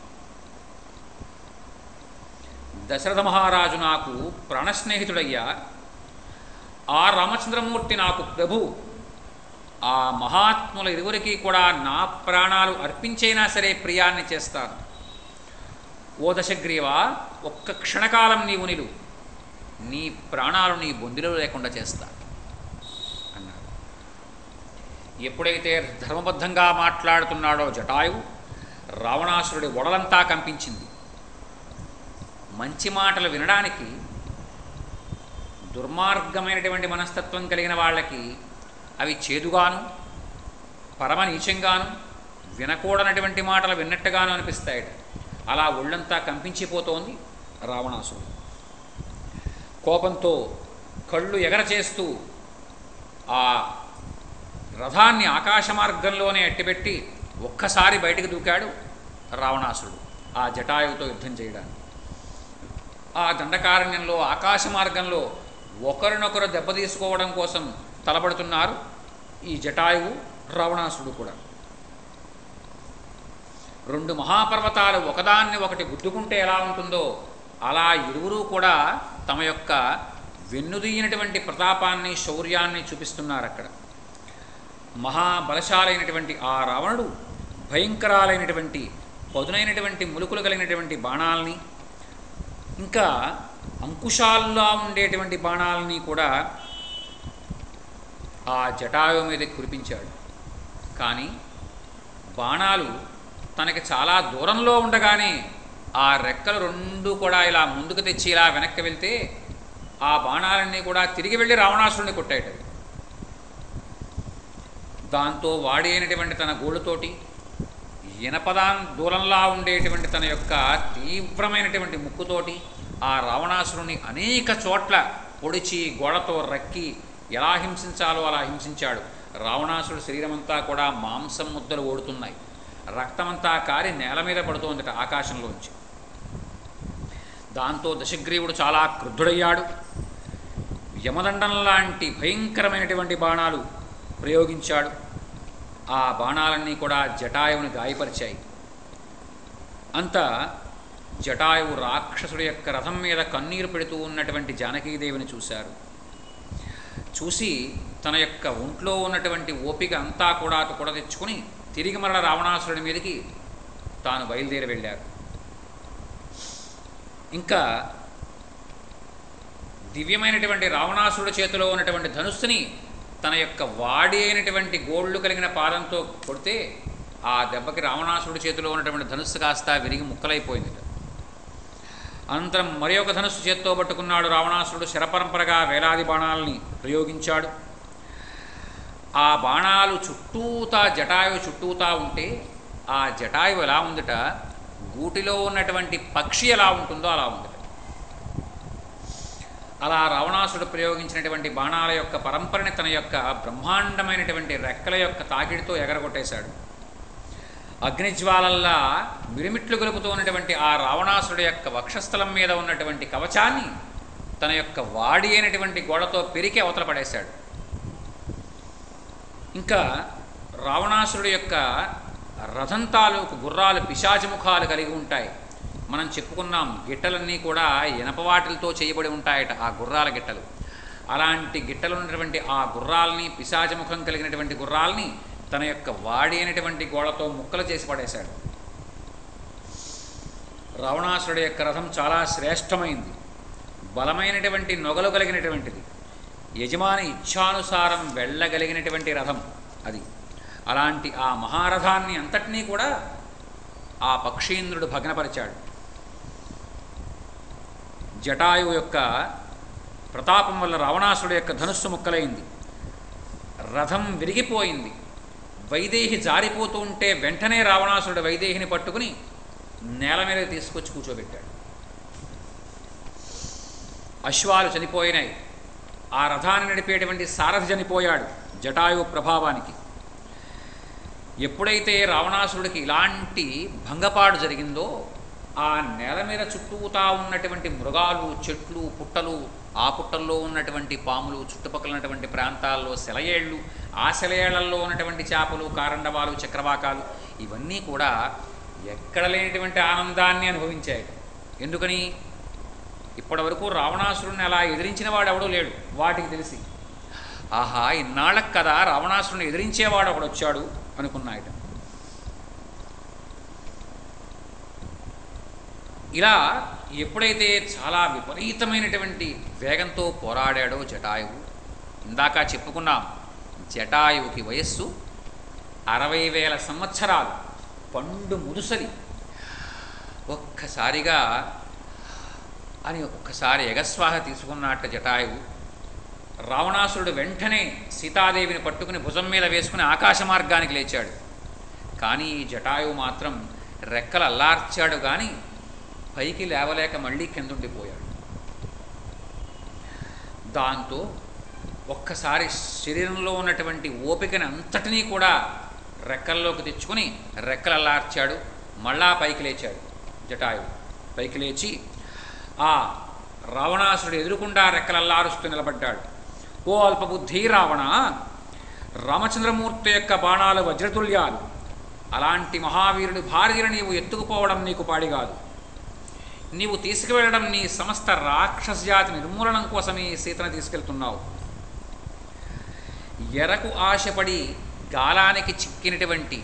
దశరథ మహారాజు నాకు ప్రాణస్నేహితుడయ్యా. ఆ రామచంద్రమూర్తి నాకు ప్రభు. ఆ మహాత్ముల ఇరువురికి కూడా నా ప్రాణాలు అర్పించైనా సరే ప్రియాన్ని చేస్తాను. ఓ దశగ్రీవ, ఒక్క క్షణకాలం నీవు నిలువు, నీ ప్రాణాలు నీ బొందిలో లేకుండా చేస్తా అన్నాడు. ఎప్పుడైతే ధర్మబద్ధంగా మాట్లాడుతున్నాడో జటాయువు, రావణాసురుడి ఒడలంతా కంపించింది. మంచి మాటలు వినడానికి దుర్మార్గమైనటువంటి మనస్తత్వం కలిగిన వాళ్ళకి అవి చేదుగాను, పరమ నీచంగాను, వినకూడనటువంటి మాటలు విన్నట్టుగాను అనిపిస్తాయట. అలా ఒళ్ళంతా కంపించిపోతోంది రావణాసురుడు. కోపంతో కళ్ళు ఎగరచేస్తూ ఆ రథాన్ని ఆకాశ మార్గంలోనే అట్టిపెట్టి ఒక్కసారి బయటికి దూకాడు రావణాసురుడు ఆ జటాయువుతో యుద్ధం చేయడానికి. ఆ దండకారణ్యంలో ఆకాశ మార్గంలో ఒకరినొకరు దెబ్బతీసుకోవడం కోసం తలపడుతున్నారు ఈ జటాయువు రావణాసురుడు కూడా. 2 మహాపర్వతాలు ఒకదాన్ని ఒకటి గుద్దుకుంటే ఎలా ఉంటుందో అలా ఇరువురు కూడా తమ యొక్క వెన్నుదీయినటువంటి ప్రతాపాన్ని, శౌర్యాన్ని చూపిస్తున్నారు అక్కడ. మహాబలశాలైనటువంటి ఆ రావణుడు భయంకరాలైనటువంటి పదునైనటువంటి ములుకులు కలిగినటువంటి బాణాలని, ఇంకా అంకుశాల్లో ఉండేటువంటి బాణాలని కూడా ఆ జటాయువు మీద కురిపించాడు. కానీ బాణాలు తనకి చాలా దూరంలో ఉండగానే ఆ రెక్కలు 2 కూడా ఇలా ముందుకు తెచ్చి ఇలా వెనక్కి వెళ్తే ఆ బాణాలన్నీ కూడా తిరిగి వెళ్ళి రావణాసురుడిని కొట్టాయి. దాంతో వాడి అయినటువంటి తన గోళ్ళతోటి దూరంలా ఉండేటువంటి తన యొక్క తీవ్రమైనటువంటి ముక్కుతోటి ఆ రావణాసురుని అనేక చోట్ల పొడిచి గోడతో రక్కి ఎలా హింసించాలో అలా హింసించాడు. రావణాసురుడి శరీరమంతా కూడా మాంసం ముద్దలు ఓడుతున్నాయి, రక్తమంతా కారి నేల మీద పడుతోందట ఆకాశంలోంచి. దాంతో దశగ్రీవుడు చాలా క్రుద్ధుడయ్యాడు. యమదండం లాంటి భయంకరమైనటువంటి బాణాలు ప్రయోగించాడు. ఆ బాణాలన్నీ కూడా జటాయువుని గాయపరిచాయి. అంత జటాయువు రాక్షసుడి యొక్క రథం మీద కన్నీరు పెడుతూ ఉన్నటువంటి జానకీదేవిని చూశారు. చూసి తన యొక్క ఒంట్లో ఉన్నటువంటి ఓపిక అంతా కూడా తెచ్చుకుని తిరిగి మరల రావణాసురుడి మీదకి తాను బయలుదేరి వెళ్ళారు. ఇంకా దివ్యమైనటువంటి రావణాసురుడి చేతిలో ఉన్నటువంటి ధనుస్సుని తన యొక్క వాడి అయినటువంటి గోళ్ళు కలిగిన పాదంతో కొడితే ఆ దెబ్బకి రావణాసురుడి చేతిలో ఉన్నటువంటి ధనుస్సు కాస్త విరిగి ముక్కలైపోయింది. అనంతరం మరి ఒక ధనుస్సు చేత్తో పట్టుకున్నాడు రావణాసురుడు. శరపరంపరగా వేలాది బాణాలని ప్రయోగించాడు. ఆ బాణాలు చుట్టూతా జటాయువు చుట్టూతా ఉంటే ఆ జటాయువు ఎలా ఉందట, గూటిలో ఉన్నటువంటి పక్షి ఎలా ఉంటుందో అలా ఉందట. అలా రావణాసురుడు ప్రయోగించినటువంటి బాణాల యొక్క పరంపరని తన యొక్క బ్రహ్మాండమైనటువంటి రెక్కల యొక్క తాకిడితో ఎగరగొట్టేశాడు. అగ్నిజ్వాలల్లా మిరుమిట్లు గొలుపుతూ ఉన్నటువంటి ఆ రావణాసురుడు యొక్క వక్షస్థలం మీద ఉన్నటువంటి కవచాన్ని తన యొక్క వాడి అయినటువంటి గోడతో పెరికి అవతల పడేశాడు. ఇంకా రావణాసురుడు యొక్క రథం తాలూకు గుర్రాలు పిశాచముఖాలు కలిగి ఉంటాయి. మనం చెప్పుకున్నాం, గిట్టలన్నీ కూడా ఇనపవాటిలతో చేయబడి ఉంటాయట ఆ గుర్రాల గిట్టలు. అలాంటి గిట్టలు ఉన్నటువంటి ఆ గుర్రాలని, పిశాచముఖం కలిగినటువంటి గుర్రాలని తన యొక్క వాడి అయినటువంటి గోడతో ముక్కలు చేసి పడేశాడు. రావణాసురుడి యొక్క రథం చాలా శ్రేష్టమైంది, బలమైనటువంటి నొగలు కలిగినటువంటిది, యజమాని ఇచ్ఛానుసారం వెళ్ళగలిగినటువంటి రథం అది. అలాంటి ఆ మహారథాన్ని అంతటినీ కూడా ఆ పక్షీంద్రుడు భగ్నపరిచాడు. జటాయువు యొక్క ప్రతాపం వల్ల రావణాసురుడు యొక్క ధనుస్సు ముక్కలైంది, రథం విరిగిపోయింది. వైదేహి జారిపోతూ ఉంటే వెంటనే రావణాసురుడు వైదేహిని పట్టుకుని నేల మీద తీసుకొచ్చి కూర్చోబెట్టాడు. అశ్వాలు చనిపోయినాయి. ఆ రథాన్ని నడిపేటువంటి సారథి చనిపోయాడు జటాయువు ప్రభావానికి. ఎప్పుడైతే రావణాసురుడికి ఇలాంటి భంగపాటు జరిగిందో ఆ నేల మీద చుట్టూతా ఉన్నటువంటి మృగాలు, చెట్లు, పుట్టలు, ఆ పుట్టల్లో ఉన్నటువంటి పాములు, చుట్టుపక్కల ఉన్నటువంటి ప్రాంతాల్లో సెలయేళ్ళు, ఆ సెలయేళ్లలో ఉన్నటువంటి చేపలు, కారండవాలు, చక్రవాకాలు ఇవన్నీ కూడా ఎక్కడ లేనటువంటి ఆనందాన్ని అనుభవించాయి. ఎందుకని? ఇప్పటి వరకు రావణాసురుడిని అలా ఎదిరించిన వాడు ఎవడూ లేడు వాటికి తెలిసి. ఆహా, ఇన్నాళ్ళకు కదా రావణాసురుని ఎదిరించేవాడు ఒకడు వచ్చాడు అనుకున్నాయట. ఇలా ఎప్పుడైతే చాలా విపరీతమైనటువంటి వేగంతో పోరాడాడో జటాయువు, ఇందాక చెప్పుకున్నాం జటాయువుకి వయస్సు 60,000 సంవత్సరాలు, పండు ముదుసలి. ఒక్కసారిగా అని ఒక్కసారి ఎగస్వాహ తీసుకున్నట్ట జటాయువు. రావణాసురుడు వెంటనే సీతాదేవిని పట్టుకుని భుజం మీద వేసుకుని ఆకాశ మార్గానికి లేచాడు. కానీ ఈ జటాయువు మాత్రం రెక్కలు అల్లార్చాడు కానీ పైకి లేవలేక మళ్ళీ కిందుండిపోయాడు. దాంతో ఒక్కసారి శరీరంలో ఉన్నటువంటి ఓపికని అంతటినీ కూడా రెక్కల్లోకి తెచ్చుకుని రెక్కలు అల్లార్చాడు. మళ్ళా పైకి లేచాడు జటాయువు. పైకి లేచి ఆ రావణాసురుడు ఎదురుకుండా రెక్కలల్లారుస్తూ నిలబడ్డాడు. ఓ అల్పబుద్ధి రావణ, రామచంద్రమూర్తి యొక్క బాణాలు వజ్రతుల్యాలు. అలాంటి మహావీరుడి భార్యను నీవు ఎత్తుకుపోవడం నీకు పాడిగాదు. నీవు తీసుకువెళ్ళడం నీ సమస్త రాక్షస జాతి నిర్మూలనం కోసమే సీతను తీసుకెళ్తున్నావు. ఎరకు ఆశపడి గాలానికి చిక్కినటువంటి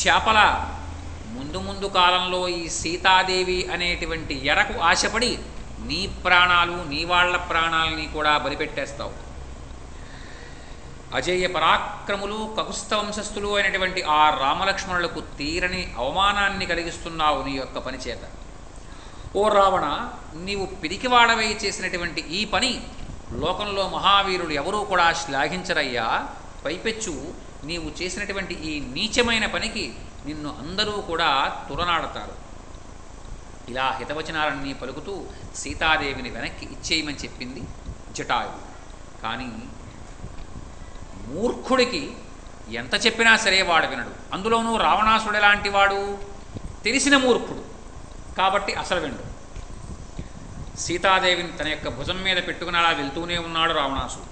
చేపల ముందు ముందు కాలంలో ఈ సీతాదేవి అనేటువంటి ఎరకు ఆశపడి నీ ప్రాణాలు, నీ వాళ్ళ ప్రాణాలని కూడా బలిపెట్టేస్తావు. అజేయ పరాక్రములు, కకుస్థ వంశస్థులు అయినటువంటి ఆ రామలక్ష్మణులకు తీరని అవమానాన్ని కలిగిస్తున్నావు నీ యొక్క పనిచేత. ఓ రావణ, నీవు పిరికివాడవై చేసినటువంటి ఈ పని లోకంలో మహావీరులు ఎవరూ కూడా శ్లాఘించరయ్యా. పైపెచ్చు నీవు చేసినటువంటి ఈ నీచమైన పనికి నిన్ను అందరూ కూడా తులనాడతారు. ఇలా హితవచనాలన్నీ పలుకుతూ సీతాదేవిని వెనక్కి ఇచ్చేయమని చెప్పింది జటాయువు. కానీ మూర్ఖుడికి ఎంత చెప్పినా సరే వాడు వినడు. అందులోనూ రావణాసుడు ఎలాంటి వాడు? తెలిసిన మూర్ఖుడు కాబట్టి అసలు వినడు. సీతాదేవిని తన యొక్క భుజం మీద పెట్టుకుని అలా వెళ్తూనే ఉన్నాడు రావణాసుడు.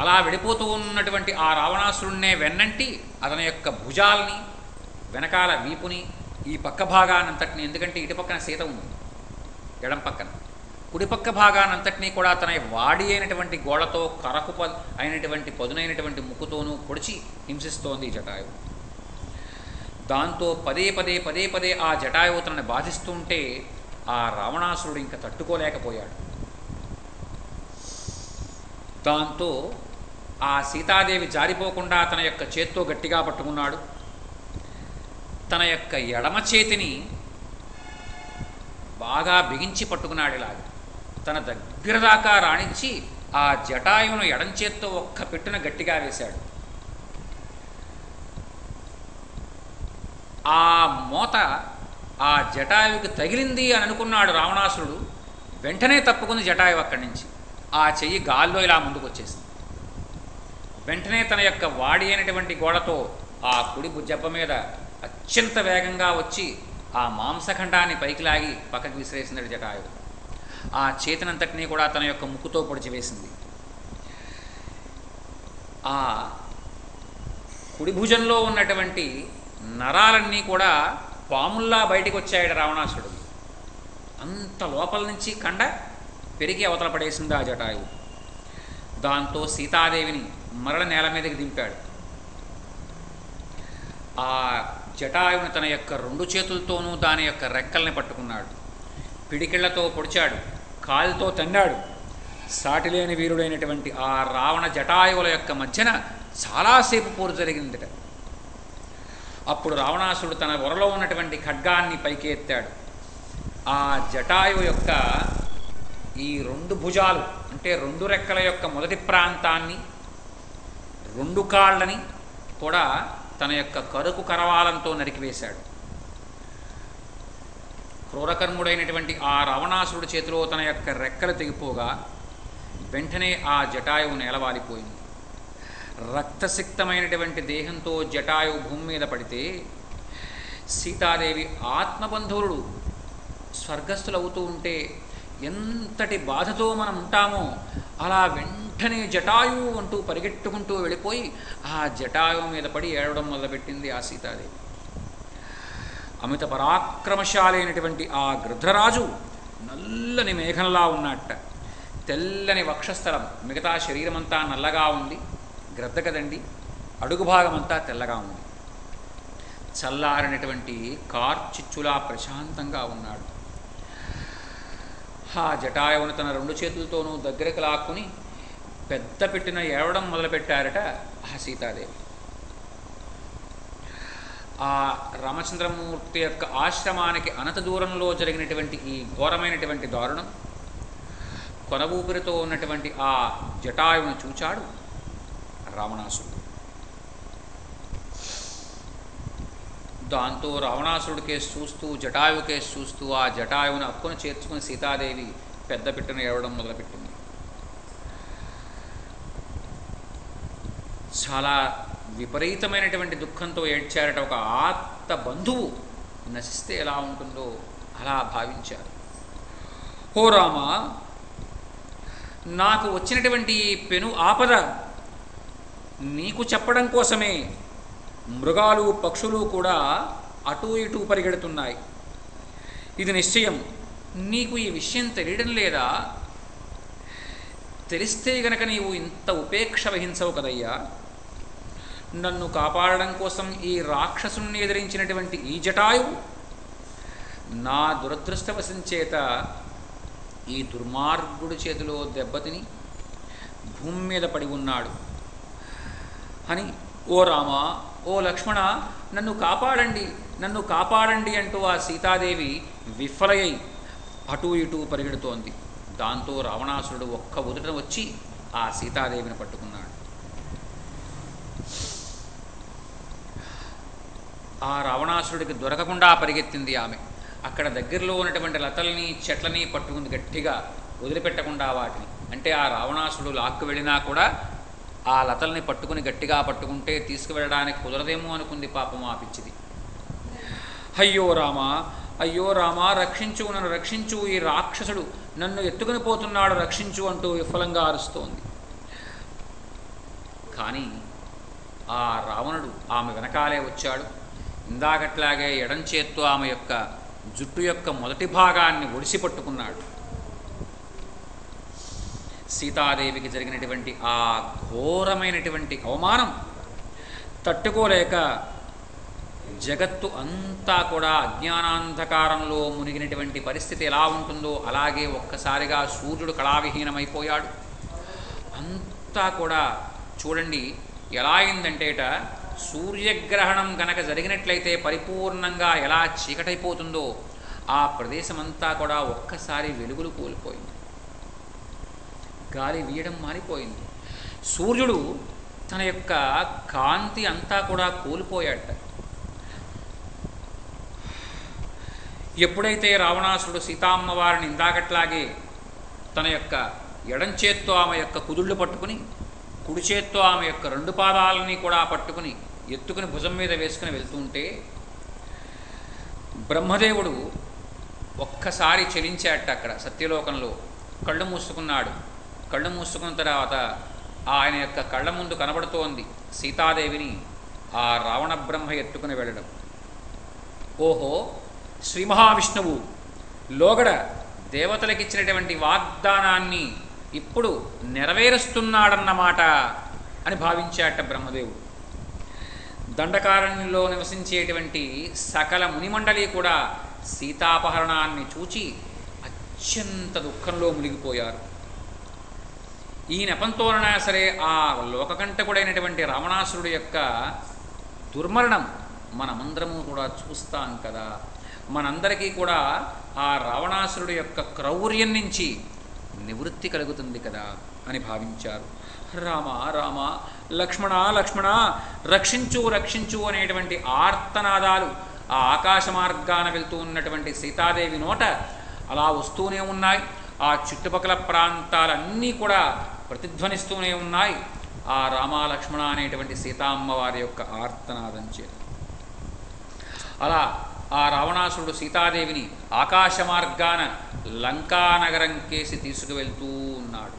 అలా వెళ్ళిపోతూ ఉన్నటువంటి ఆ రావణాసురుణ్ణే వెన్నంటి అతని యొక్క భుజాల్ని, వెనకాల వీపుని, ఈ పక్క భాగానంతటిని, ఎందుకంటే ఇటు పక్కన సీత ఉంది, ఎడం పక్కన కుడిపక్క భాగానంతటినీ కూడా తన వాడి అయినటువంటి గోడతో కరకు అయినటువంటి పదునైనటువంటి ముక్కుతోనూ పొడిచి హింసిస్తోంది జటాయువు. దాంతో పదే పదే పదే పదే ఆ జటాయువు తనని బాధిస్తుంటే ఆ రావణాసురుడు ఇంకా తట్టుకోలేకపోయాడు. దాంతో ఆ సీతాదేవి జారిపోకుండా తన యొక్క చేత్తో గట్టిగా పట్టుకున్నాడు. తన యొక్క ఎడమ చేతిని బాగా బిగించి పట్టుకున్నాడు. ఇలాగ తన దగ్గర దాకా రాణించి ఆ జటాయువును ఎడం చేత్తో ఒక్క పెట్టున గట్టిగా వేశాడు. ఆ మోత ఆ జటాయువుకి తగిలింది అని అనుకున్నాడు రావణాసురుడు. వెంటనే తప్పుకుంది జటాయువు అక్కడి నుంచి. ఆ చెయ్యి గాల్లో ఇలా ముందుకు వచ్చేసింది. వెంటనే తన యొక్క వాడి అయినటువంటి గోడతో ఆ కుడి జబ్బ మీద అత్యంత వేగంగా వచ్చి ఆ మాంసఖండాన్ని పైకి లాగి పక్కకి విసిరేసింది జటాయువు. ఆ చేతినంతటినీ కూడా తన యొక్క ముక్కుతో పొడిచివేసింది. ఆ కుడి భుజంలో ఉన్నటువంటి నరాలన్నీ కూడా పాముల్లా బయటికి వచ్చాయట రావణాసురుడు. అంత లోపల నుంచి కండ పెరిగి అవతల పడేసింది ఆ జటాయువు. దాంతో సీతాదేవిని మరల నేల మీదకి దింపాడు. ఆ జటాయువుని తన యొక్క రెండు చేతులతోనూ దాని యొక్క రెక్కల్ని పట్టుకున్నాడు. పిడికిళ్లతో పొడిచాడు, కాలుతో తన్నాడు. సాటిలేని వీరుడైనటువంటి ఆ రావణ జటాయువుల యొక్క మధ్యన చాలాసేపు పోరు జరిగిందట. అప్పుడు రావణాసుడు తన వరలో ఉన్నటువంటి ఖడ్గాన్ని పైకి ఎత్తాడు. ఆ జటాయువు యొక్క ఈ రెండు భుజాలు అంటే రెండు రెక్కల యొక్క మొదటి ప్రాంతాన్ని, రెండు కాళ్ళని కూడా తన యొక్క కరుకు కరవాలంతో నరికివేశాడు. క్రూరకర్ముడైనటువంటి ఆ రావణాసురుడి చేతిలో తన యొక్క రెక్కలు తెగిపోగా వెంటనే ఆ జటాయువు నేలవాలిపోయింది. రక్తసిక్తమైనటువంటి దేహంతో జటాయువు భూమి మీద పడితే సీతాదేవి ఆత్మబంధువులు స్వర్గస్థులవుతూ ఉంటే ఎంతటి బాధతో మనం ఉంటామో అలా వెంటనే జటాయువు అంటూ పరిగెట్టుకుంటూ వెళ్ళిపోయి ఆ జటాయువు మీద పడి ఏడవడం మొదలుపెట్టింది ఆ సీతాదేవి. అమిత పరాక్రమశాలైనటువంటి ఆ గృధ్రరాజు నల్లని మేఘంలా ఉన్నట్ట. తెల్లని వక్షస్థలం, మిగతా శరీరమంతా నల్లగా ఉంది. గ్రద్ద కదండి, అడుగు భాగమంతా తెల్లగా ఉంది. చల్లారినటువంటి కార్చిచ్చులా ప్రశాంతంగా ఉన్నాడు. ఆ జటాయువును తన రెండు చేతులతోనూ దగ్గరకు లాక్కుని పెద్ద పెట్టిన ఏడవడం మొదలుపెట్టారట ఆ సీతాదేవి. ఆ రామచంద్రమూర్తి యొక్క ఆశ్రమానికి అనంత దూరంలో జరిగినటువంటి ఈ ఘోరమైనటువంటి దారుణం కొన ఊపిరితో ఉన్నటువంటి ఆ జటాయువును చూచాడు రావణాసురుడు. దాంతో రావణాసురుడి కేసు చూస్తూ జటాయువు కేసు చూస్తూ ఆ జటాయువును అక్కును చేర్చుకుని సీతాదేవి పెద్ద పిట్టను ఏడవడం మొదలుపెట్టింది. చాలా విపరీతమైనటువంటి దుఃఖంతో ఏడ్చారట. ఒక ఆత్త బంధువు నశిస్తే ఎలా ఉంటుందో అలా భావించారు. ఓ రామ, నాకు వచ్చినటువంటి పెను ఆపద నీకు చెప్పడం కోసమే మృగాలు పక్షులు కూడా అటూ ఇటూ పరిగెడుతున్నాయి. ఇది నిశ్చయం. నీకు ఈ విషయం తెలియడం లేదా? తెలిస్తే గనక నీవు ఇంత ఉపేక్ష వహించవు కదయ్యా. నన్ను కాపాడడం కోసం ఈ రాక్షసుని ఎదిరించినటువంటి ఈ జటాయువు నా దురదృష్టవశం చేత ఈ దుర్మార్గుడి చేతిలో దెబ్బతిని భూమి మీద పడి ఉన్నాడు అని, ఓ రామ, ఓ లక్ష్మణ, నన్ను కాపాడండి, నన్ను కాపాడండి అంటూ ఆ సీతాదేవి విఫలయ్యి అటూ ఇటూ పరిగెడుతోంది. దాంతో రావణాసురుడు ఒక్క ఉదుటన వచ్చి ఆ సీతాదేవిని పట్టుకున్నాడు. ఆ రావణాసురుడికి దొరకకుండా పరిగెత్తింది ఆమె. అక్కడ దగ్గరలో ఉన్నటువంటి లతల్ని చెట్లని పట్టుకుంది గట్టిగా, వదిలిపెట్టకుండా వాటిని. అంటే ఆ రావణాసురుడు లాక్కు వెళ్ళినా కూడా ఆ లతల్ని పట్టుకుని గట్టిగా పట్టుకుంటే తీసుకువెళ్ళడానికి కుదరదేమో అనుకుంది పాపం ఆ పిచ్చిది. అయ్యో రామా, అయ్యో రామా, రక్షించు, నన్ను రక్షించు, ఈ రాక్షసుడు నన్ను ఎత్తుకుని పోతున్నాడు, రక్షించు అంటూ విఫలంగా అరుస్తోంది. కానీ ఆ రావణుడు ఆమె వెనకాలే వచ్చాడు. ఇందాకట్లాగే ఎడం చేత్తో ఆమె యొక్క జుట్టు యొక్క మొదటి భాగాన్ని ఒడిసి పట్టుకున్నాడు. సీతాదేవికి జరిగినటువంటి ఆ ఘోరమైనటువంటి అవమానం తట్టుకోలేక జగత్తు అంతా కూడా అజ్ఞానాంధకారంలో మునిగినటువంటి పరిస్థితి ఎలా ఉంటుందో అలాగే ఒక్కసారిగా సూర్యుడు కళావిహీనమైపోయాడు. అంతా కూడా చూడండి ఎలా అయిందంటేట, సూర్యగ్రహణం గనక జరిగినట్లయితే పరిపూర్ణంగా ఎలా చీకటైపోతుందో ఆ ప్రదేశమంతా కూడా ఒక్కసారి వెలుగులు కోల్పోయింది. గాలి వీయడం మారిపోయింది. సూర్యుడు తన యొక్క కాంతి అంతా కూడా కోల్పోయాట. ఎప్పుడైతే రావణాసురుడు సీతామ్మవారిని ఇందాకట్లాగే తన యొక్క ఎడం చేత్తో ఆమె యొక్క కుదుళ్ళు పట్టుకుని, కుడి చేత్తో ఆమె యొక్క రెండు పాదాలని కూడా పట్టుకుని ఎత్తుకుని భుజం మీద వేసుకుని వెళ్తుంటే బ్రహ్మదేవుడు ఒక్కసారి చెలించాట. అక్కడ సత్యలోకంలో కళ్ళు మూసుకున్నాడు. కళ్ళు మూసుకున్న తర్వాత ఆయన యొక్క కళ్ళ ముందు కనబడుతోంది సీతాదేవిని ఆ రావణ బ్రహ్మ ఎత్తుకుని వెళ్ళడం. ఓహో, శ్రీ మహావిష్ణువు లోగడ దేవతలకిచ్చినటువంటి వాగ్దానాన్ని ఇప్పుడు నెరవేరుస్తున్నాడన్నమాట అని భావించాట బ్రహ్మదేవుడు. దండకారణ్యంలో నివసించేటువంటి సకల మునిమండలి కూడా సీతాపహరణాన్ని చూచి అత్యంత దుఃఖంలో మునిగిపోయారు. ఈ నెపంతోనైనా సరే ఆ లోకకంటకుడైనటువంటి రావణాసురుడు యొక్క దుర్మరణం మనమందరము కూడా చూస్తాం కదా. మనందరికీ కూడా ఆ రావణాసురుడు యొక్క క్రౌర్యం నుంచి నివృత్తి కలుగుతుంది కదా అని భావించారు. రామ రామ, లక్ష్మణ లక్ష్మణ, రక్షించు రక్షించు అనేటువంటి ఆర్తనాదాలు ఆ ఆకాశ మార్గాన వెళ్తూ ఉన్నటువంటి సీతాదేవి నోట అలా వస్తూనే ఉన్నాయి. ఆ చుట్టుపక్కల ప్రాంతాలన్నీ కూడా ప్రతిధ్వనిస్తూనే ఉన్నాయి ఆ రామ లక్ష్మణ అనేటువంటి సీతామ్మవారి యొక్క ఆర్తనాదం చేత. అలా ఆ రావణాసురుడు సీతాదేవిని ఆకాశ మార్గాన లంకానగరం కేసి తీసుకువెళ్తూ ఉన్నాడు.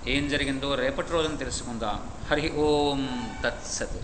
ఏం జరిగిందో రేపటి రోజున తెలుసుకుందాం. హరి ఓం తత్సత్.